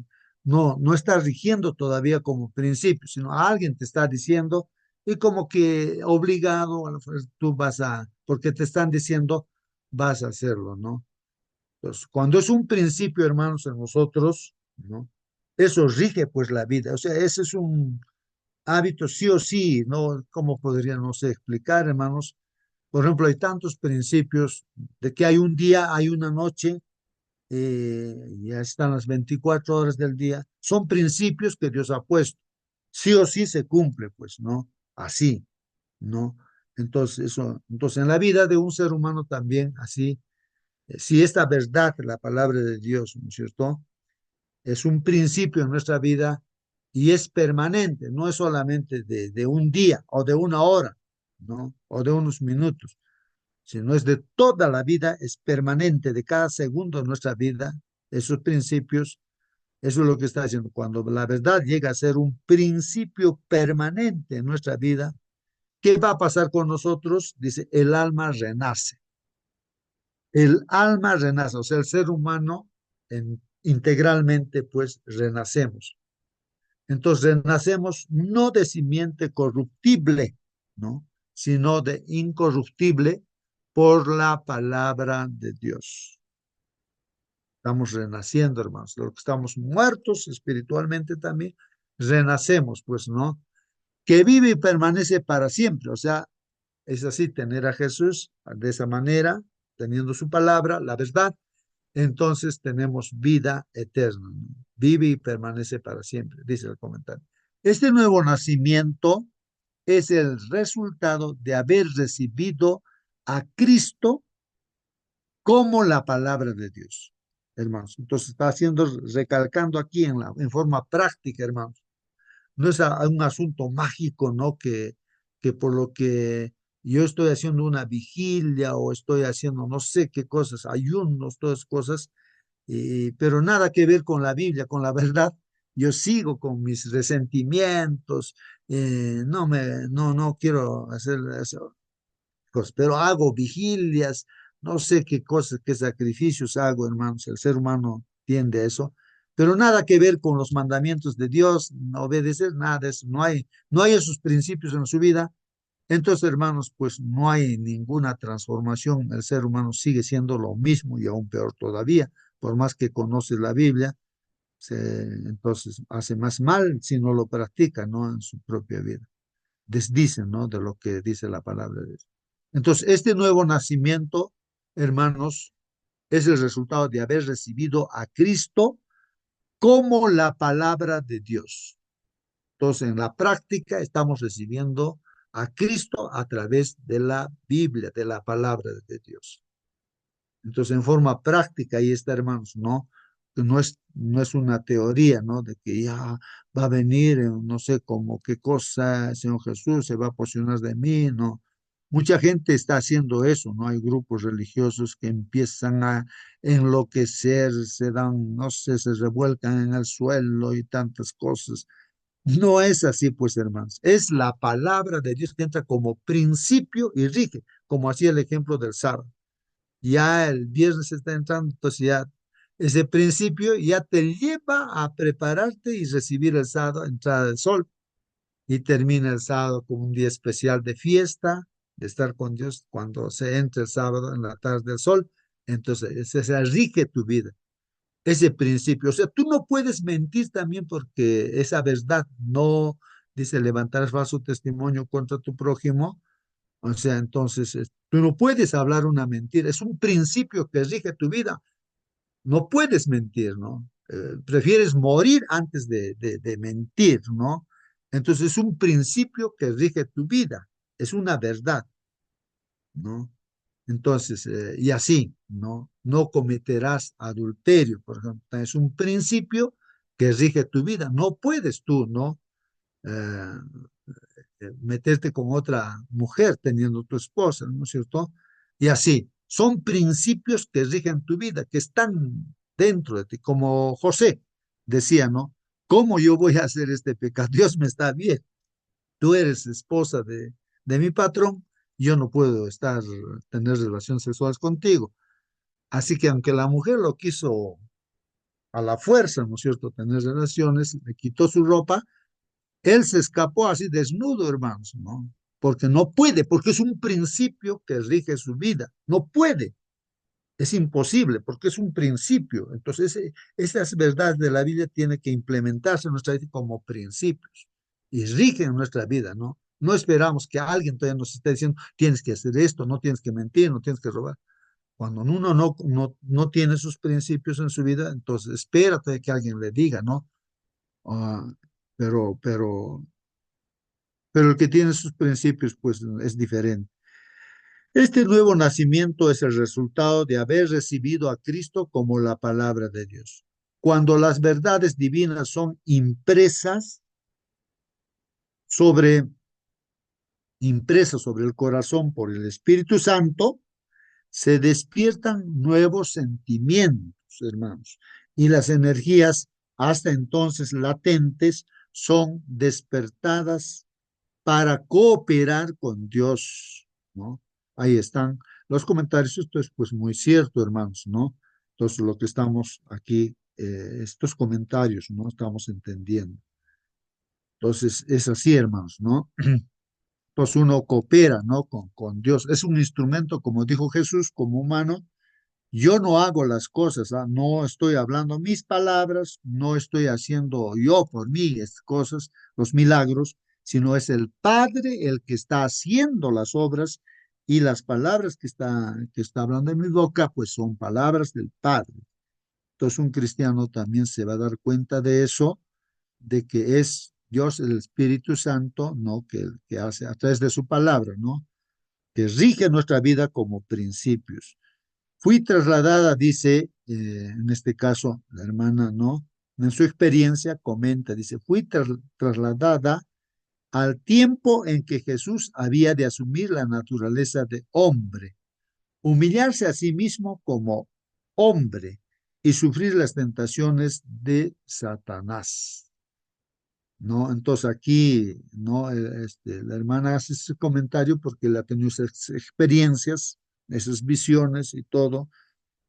no está rigiendo todavía como principio, sino alguien te está diciendo y como que obligado, a lo mejor tú vas a, porque te están diciendo, vas a hacerlo, ¿no? Entonces, cuando es un principio, hermanos, en nosotros, ¿no? Eso rige pues la vida. O sea, ese es un hábito sí o sí, ¿no? ¿Cómo podría, no sé, explicar, hermanos? Por ejemplo, hay tantos principios de que hay un día, hay una noche, ya están las 24 horas del día. Son principios que Dios ha puesto. Sí o sí se cumple, pues, ¿no? Así, ¿no? Entonces, entonces en la vida de un ser humano también, así, si esta verdad, la palabra de Dios, ¿no es cierto? Es un principio en nuestra vida y es permanente, no es solamente de un día o de una hora, ¿no? O de unos minutos, sino es de toda la vida, es permanente, de cada segundo de nuestra vida, esos principios, eso es lo que está diciendo. Cuando la verdad llega a ser un principio permanente en nuestra vida, ¿qué va a pasar con nosotros? Dice, el alma renace. El alma renace, o sea, el ser humano integralmente, pues renacemos. Entonces renacemos no de simiente corruptible, ¿no? Sino de incorruptible por la palabra de Dios. Estamos renaciendo, hermanos. Los que estamos muertos espiritualmente también, renacemos, pues, ¿no? Que vive y permanece para siempre. O sea, es así, tener a Jesús de esa manera, teniendo su palabra, la verdad, entonces tenemos vida eterna, ¿no? Vive y permanece para siempre, dice el comentario. Este nuevo nacimiento es el resultado de haber recibido a Cristo como la palabra de Dios, hermanos. Entonces está haciendo, recalcando aquí en forma práctica, hermanos. No es un asunto mágico, ¿no? Que por lo que yo estoy haciendo una vigilia o estoy haciendo no sé qué cosas, ayunos, todas cosas, pero nada que ver con la Biblia, con la verdad. Yo sigo con mis resentimientos, no quiero hacer eso, pero hago vigilias, no sé qué cosas, qué sacrificios hago, hermanos. El ser humano tiende a eso, pero nada que ver con los mandamientos de Dios, no obedecer nada de eso, no hay esos principios en su vida. Entonces, hermanos, pues no hay ninguna transformación. El ser humano sigue siendo lo mismo y aún peor todavía, por más que conoce la Biblia, entonces hace más mal si no lo practica, ¿no? En su propia vida. Desdicen, ¿no? De lo que dice la palabra de Dios. Entonces, este nuevo nacimiento, hermanos, es el resultado de haber recibido a Cristo como la palabra de Dios. Entonces, en la práctica estamos recibiendo a Cristo a través de la Biblia, de la palabra de Dios. Entonces, en forma práctica, ahí está, hermanos, ¿no? No es una teoría, ¿no? De que ya va a venir, no sé cómo, qué cosa, el Señor Jesús se va a posicionar de mí, ¿no? Mucha gente está haciendo eso, ¿no? Hay grupos religiosos que empiezan a enloquecer, se dan, no sé, se revuelcan en el suelo y tantas cosas. No es así, pues, hermanos. Es la palabra de Dios que entra como principio y rige, como hacía el ejemplo del sábado. Ya el viernes está entrando, entonces ya ese principio ya te lleva a prepararte y recibir el sábado, entrada del sol, y termina el sábado como un día especial de fiesta, de estar con Dios cuando se entra el sábado en la tarde del sol. Entonces, se rige tu vida, ese principio. O sea, tú no puedes mentir también porque esa verdad no, dice, levantar falso testimonio contra tu prójimo. O sea, entonces, tú no puedes hablar una mentira, es un principio que rige tu vida. No puedes mentir, ¿no? Prefieres morir antes de mentir, ¿no? Entonces, es un principio que rige tu vida, es una verdad, ¿no? Entonces, y así, ¿no? No cometerás adulterio, por ejemplo, es un principio que rige tu vida. No puedes tú, ¿no? Eh, meterte con otra mujer teniendo tu esposa, ¿no es cierto? Y así, son principios que rigen tu vida, que están dentro de ti, como José decía, ¿no? ¿Cómo yo voy a hacer este pecado? Dios me está bien, tú eres esposa de mi patrón, yo no puedo tener relaciones sexuales contigo. Así que aunque la mujer lo quiso a la fuerza, ¿no es cierto?, tener relaciones, le quitó su ropa, él se escapó así desnudo, hermanos, ¿no? Porque no puede, porque es un principio que rige su vida. No puede, es imposible, porque es un principio. Entonces, esas verdades de la Biblia tienen que implementarse en nuestra vida como principios y rigen nuestra vida, ¿no? No esperamos que alguien todavía nos esté diciendo, tienes que hacer esto, no tienes que mentir, no tienes que robar. Cuando uno no tiene sus principios en su vida, entonces espérate que alguien le diga, ¿no? Ah, pero el que tiene sus principios, pues es diferente. Este nuevo nacimiento es el resultado de haber recibido a Cristo como la palabra de Dios. Cuando las verdades divinas son sobre, impresas sobre el corazón por el Espíritu Santo, se despiertan nuevos sentimientos, hermanos, y las energías hasta entonces latentes son despertadas para cooperar con Dios, ¿no? Ahí están los comentarios. Esto es pues muy cierto, hermanos, ¿no? Entonces lo que estamos aquí, estos comentarios, ¿no? Estamos entendiendo. Entonces es así, hermanos, ¿no? Entonces uno coopera, ¿no? Con Dios. Es un instrumento, como dijo Jesús, como humano. Yo no hago las cosas, ¿ah? No estoy hablando mis palabras, no estoy haciendo yo por mí estas cosas, los milagros, sino es el Padre el que está haciendo las obras Y las palabras que está hablando en mi boca, pues son palabras del Padre. Entonces un cristiano también se va a dar cuenta de eso, de que es Dios el Espíritu Santo, ¿no? Que hace a través de su palabra, ¿no? Que rige nuestra vida como principios. Fui trasladada, dice, en este caso, la hermana, ¿no? En su experiencia comenta, dice, fui trasladada al tiempo en que Jesús había de asumir la naturaleza de hombre, humillarse a sí mismo como hombre y sufrir las tentaciones de Satanás. ¿No? Entonces aquí, ¿no? La hermana hace ese comentario porque él ha tenido esas experiencias, esas visiones y todo.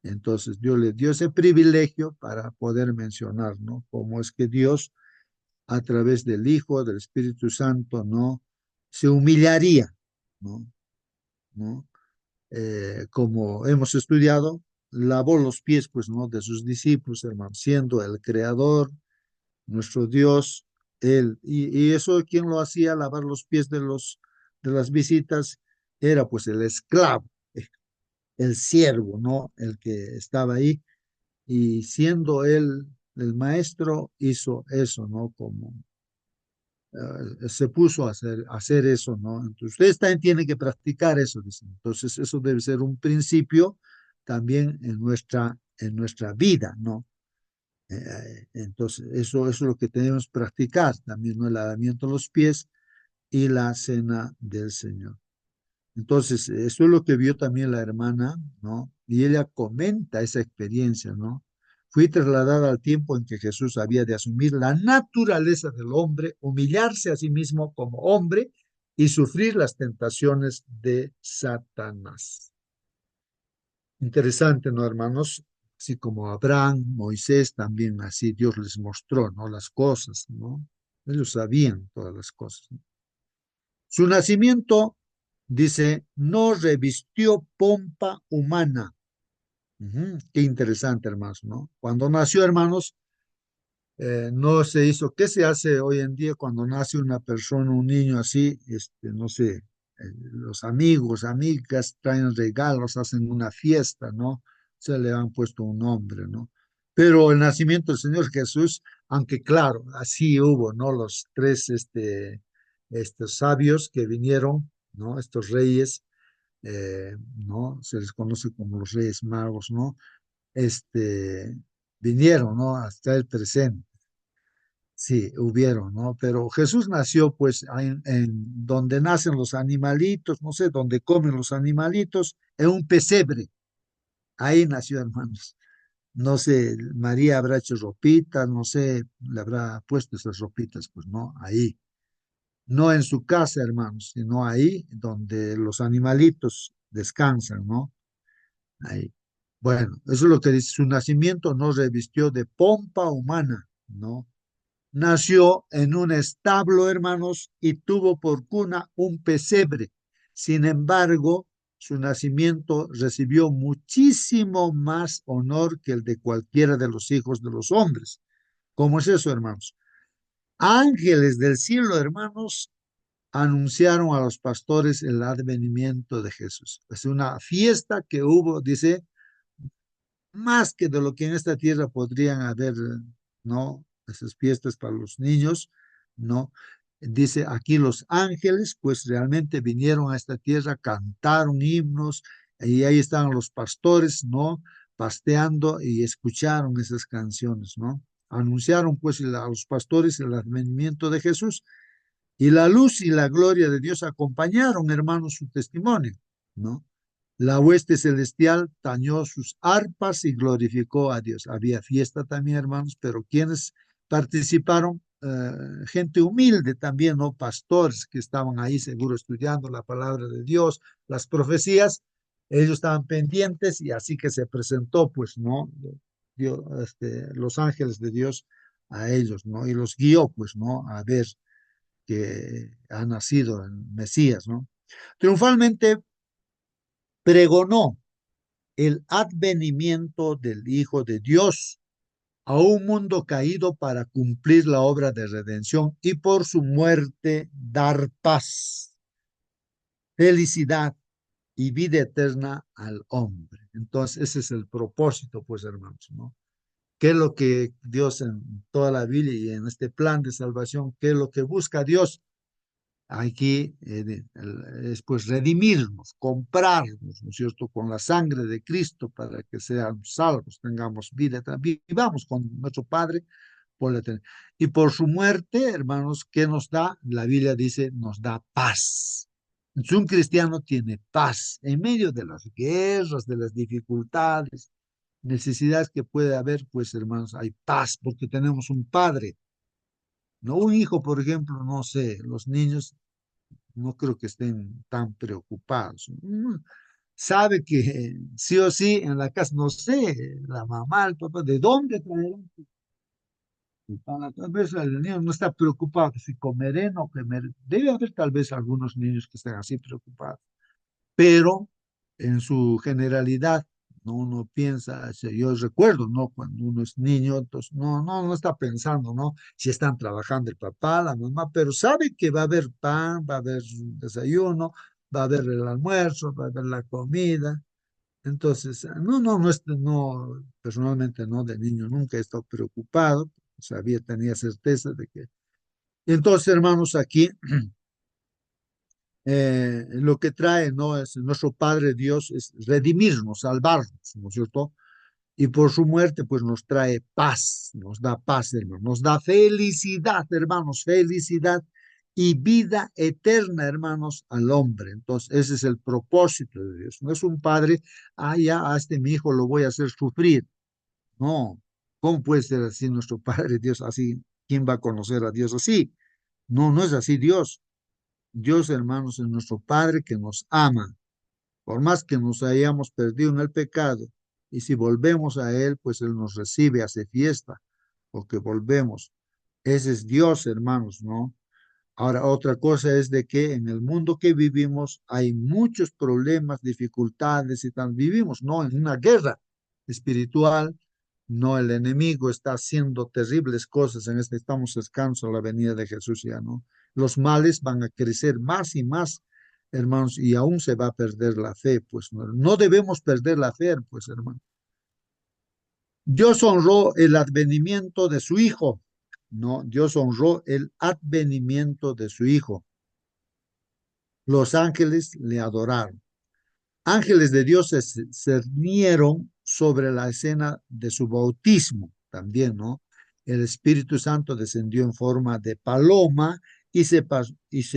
Entonces Dios le dio ese privilegio para poder mencionar, ¿no? Cómo es que Dios, a través del Hijo, del Espíritu Santo, ¿no? Se humillaría, ¿no? ¿No? Como hemos estudiado, lavó los pies, pues, ¿no? De sus discípulos, hermano, siendo el Creador, nuestro Dios, Él. Y eso, ¿quién lo hacía? Lavar los pies de las visitas, era pues el esclavo, el siervo, ¿no? El que estaba ahí. Y siendo él el maestro, hizo eso, ¿no? Como se puso a hacer eso, ¿no? Entonces, ustedes también tienen que practicar eso, dicen. Entonces, eso debe ser un principio también en nuestra vida, ¿no? Entonces, eso es lo que tenemos que practicar, también, ¿no? El lavamiento de los pies y la cena del Señor. Entonces, eso es lo que vio también la hermana, ¿no? Y ella comenta esa experiencia, ¿no? Fui trasladada al tiempo en que Jesús había de asumir la naturaleza del hombre, humillarse a sí mismo como hombre y sufrir las tentaciones de Satanás. Interesante, ¿no, hermanos? Así como Abraham, Moisés, también así Dios les mostró, ¿no? Las cosas, ¿no? Ellos sabían todas las cosas, ¿no? Su nacimiento, dice, no revistió pompa humana. Qué interesante, hermanos, ¿no? Cuando nació, hermanos, no se hizo. ¿Qué se hace hoy en día cuando nace una persona, un niño así? No sé, los amigos, amigas traen regalos, hacen una fiesta, ¿no? Se le han puesto un nombre, ¿no? Pero el nacimiento del Señor Jesús, aunque claro, así hubo, ¿no? Los tres, estos sabios que vinieron, ¿no? Estos reyes, ¿no? Se les conoce como los reyes magos, ¿no? Este, vinieron, ¿no? Hasta el presente. Sí, hubieron, ¿no? Pero Jesús nació pues en donde nacen los animalitos, no sé, donde comen los animalitos, en un pesebre. Ahí nació, hermanos. No sé, María habrá hecho ropitas, no sé, le habrá puesto esas ropitas, pues no, ahí. No en su casa, hermanos, sino ahí donde los animalitos descansan, ¿no? Ahí. Bueno, eso es lo que dice, su nacimiento no revistió de pompa humana, ¿no? Nació en un establo, hermanos, y tuvo por cuna un pesebre. Sin embargo, su nacimiento recibió muchísimo más honor que el de cualquiera de los hijos de los hombres. ¿Cómo es eso, hermanos? Ángeles del cielo, hermanos, anunciaron a los pastores el advenimiento de Jesús. Es una fiesta que hubo, dice, más que de lo que en esta tierra podrían haber, ¿no? Esas fiestas para los niños, ¿no? Dice aquí los ángeles, pues realmente vinieron a esta tierra, cantaron himnos, y ahí estaban los pastores, ¿no? Pasteando y escucharon esas canciones, ¿no? Anunciaron pues a los pastores el advenimiento de Jesús y la luz y la gloria de Dios acompañaron, hermanos, su testimonio, ¿no? La hueste celestial tañó sus arpas y glorificó a Dios. Había fiesta también, hermanos, pero quienes participaron, gente humilde también, ¿no? Pastores que estaban ahí seguro estudiando la palabra de Dios, las profecías, ellos estaban pendientes y así que se presentó, pues, ¿no? Dios, los ángeles de Dios a ellos, ¿no? Y los guió, pues, ¿no? A ver que ha nacido el Mesías, ¿no? Triunfalmente pregonó el advenimiento del Hijo de Dios a un mundo caído para cumplir la obra de redención y por su muerte dar paz, felicidad y vida eterna al hombre. Entonces, ese es el propósito, pues, hermanos, ¿no? ¿Qué es lo que Dios en toda la Biblia y en este plan de salvación, qué es lo que busca Dios? Aquí es pues redimirnos, comprarnos, ¿no es cierto?, con la sangre de Cristo para que seamos salvos, tengamos vida eterna, vivamos con nuestro Padre por la eternidad. Y por su muerte, hermanos, ¿qué nos da? La Biblia dice, nos da paz. Entonces, un cristiano tiene paz en medio de las guerras, de las dificultades, necesidades que puede haber, pues hermanos, hay paz porque tenemos un Padre, no un hijo, por ejemplo, no sé, los niños no creo que estén tan preocupados. Sabe que sí o sí en la casa, no sé, la mamá, el papá, ¿de dónde traerán? Tal vez el niño no está preocupado si comeré, no comeré. Debe haber tal vez algunos niños que estén así preocupados, pero en su generalidad, no uno piensa, yo recuerdo, ¿no? Cuando uno es niño, entonces no está pensando, ¿no? Si están trabajando el papá, la mamá, pero sabe que va a haber pan, va a haber desayuno, va a haber el almuerzo, va a haber la comida. Entonces, no, personalmente no, de niño nunca he estado preocupado, sabía, tenía certeza de que. Entonces, hermanos, aquí lo que trae, ¿no? Es nuestro Padre Dios, es redimirnos, salvarnos, ¿no es cierto? Y por su muerte, pues nos trae paz, nos da paz, hermanos, nos da felicidad, hermanos, felicidad y vida eterna, hermanos, al hombre. Entonces, ese es el propósito de Dios. No es un padre, ya, a este mi hijo lo voy a hacer sufrir. No, ¿cómo puede ser así nuestro Padre Dios? Así, ¿quién va a conocer a Dios así? No es así Dios. Dios, hermanos, es nuestro Padre que nos ama, por más que nos hayamos perdido en el pecado, y si volvemos a Él, pues Él nos recibe, hace fiesta, porque volvemos. Ese es Dios, hermanos, ¿no? Ahora, otra cosa es de que en el mundo que vivimos hay muchos problemas, dificultades y tal. Vivimos, ¿no? En una guerra espiritual, no, el enemigo está haciendo terribles cosas en este, estamos cercanos a la venida de Jesús ya, ¿no? Los males van a crecer más y más, hermanos, y aún se va a perder la fe, pues no debemos perder la fe, pues, hermano. Dios honró el advenimiento de su Hijo, ¿no? Dios honró el advenimiento de su Hijo. Los ángeles le adoraron. Ángeles de Dios se cernieron sobre la escena de su bautismo también, ¿no? El Espíritu Santo descendió en forma de paloma y se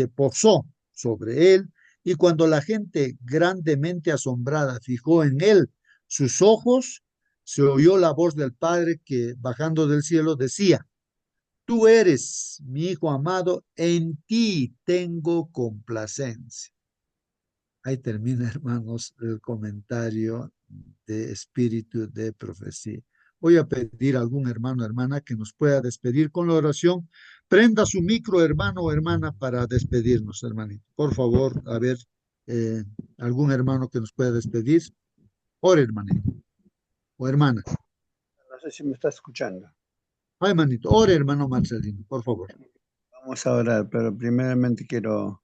posó sobre él. Y cuando la gente grandemente asombrada fijó en él sus ojos, se oyó la voz del Padre que, bajando del cielo, decía: Tú eres mi Hijo amado, en ti tengo complacencia. Ahí termina, hermanos, el comentario de espíritu de profecía. Voy a pedir a algún hermano o hermana que nos pueda despedir con la oración. Prenda su micro, hermano o hermana, para despedirnos, hermanito. Por favor, a ver, eh, algún hermano que nos pueda despedir. Ore, hermanito. O hermana. No sé si me está escuchando. Ay, hermanito. Ore, hermano Marcelino, por favor. Vamos a orar, pero primeramente quiero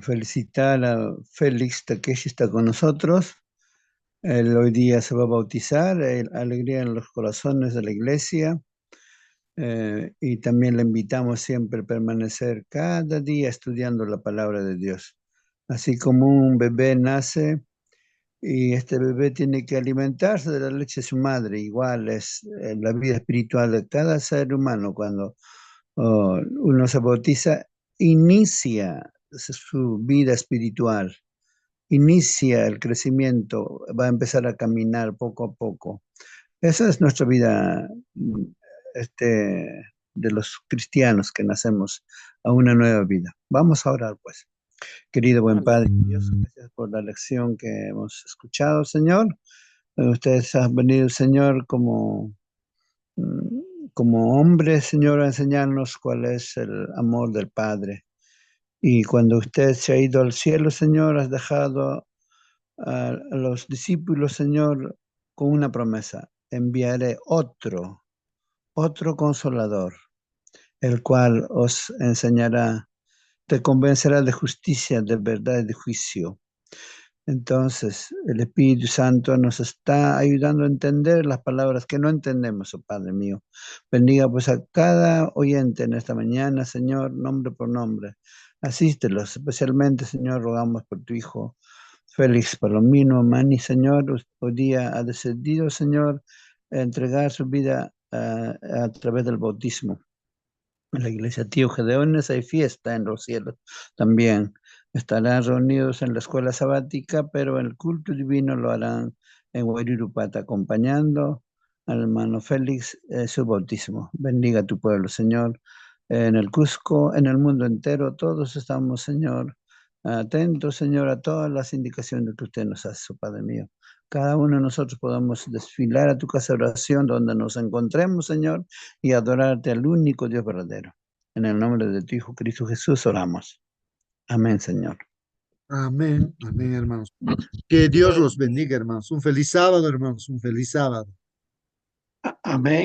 felicitar a Félix Takeshi, está con nosotros. Él hoy día se va a bautizar, alegría en los corazones de la iglesia. Y también le invitamos siempre a permanecer cada día estudiando la palabra de Dios. Así como un bebé nace y este bebé tiene que alimentarse de la leche de su madre, igual es la vida espiritual de cada ser humano. Cuando uno se bautiza, inicia su vida espiritual, inicia el crecimiento, va a empezar a caminar poco a poco. Esa es nuestra vida de los cristianos que nacemos a una nueva vida. Vamos a orar, pues. Querido buen Padre Dios, gracias por la lección que hemos escuchado, Señor. Ustedes han venido, Señor, como hombre, Señor, a enseñarnos cuál es el amor del Padre. Y cuando usted se ha ido al cielo, Señor, has dejado a los discípulos, Señor, con una promesa: enviaré otro consolador, el cual os enseñará, te convencerá de justicia, de verdad y de juicio. Entonces, el Espíritu Santo nos está ayudando a entender las palabras que no entendemos, oh Padre mío. Bendiga pues a cada oyente en esta mañana, Señor, nombre por nombre. Asístelos, especialmente, Señor, rogamos por tu Hijo, Félix Palomino Mani, Señor. Hoy día ha decidido, Señor, entregar su vida a través del bautismo. En la iglesia Tío Gedeones hay fiesta en los cielos también. Estarán reunidos en la escuela sabática, pero el culto divino lo harán en Huayrupata, acompañando al hermano Félix su bautismo. Bendiga a tu pueblo, Señor. En el Cusco, en el mundo entero, todos estamos, Señor, atentos, Señor, a todas las indicaciones que usted nos hace, oh Padre mío. Cada uno de nosotros podamos desfilar a tu casa de oración donde nos encontremos, Señor, y adorarte al único Dios verdadero. En el nombre de tu Hijo Cristo Jesús oramos. Amén, Señor. Amén, amén, hermanos. Que Dios los bendiga, hermanos. Un feliz sábado, hermanos. Un feliz sábado. Amén.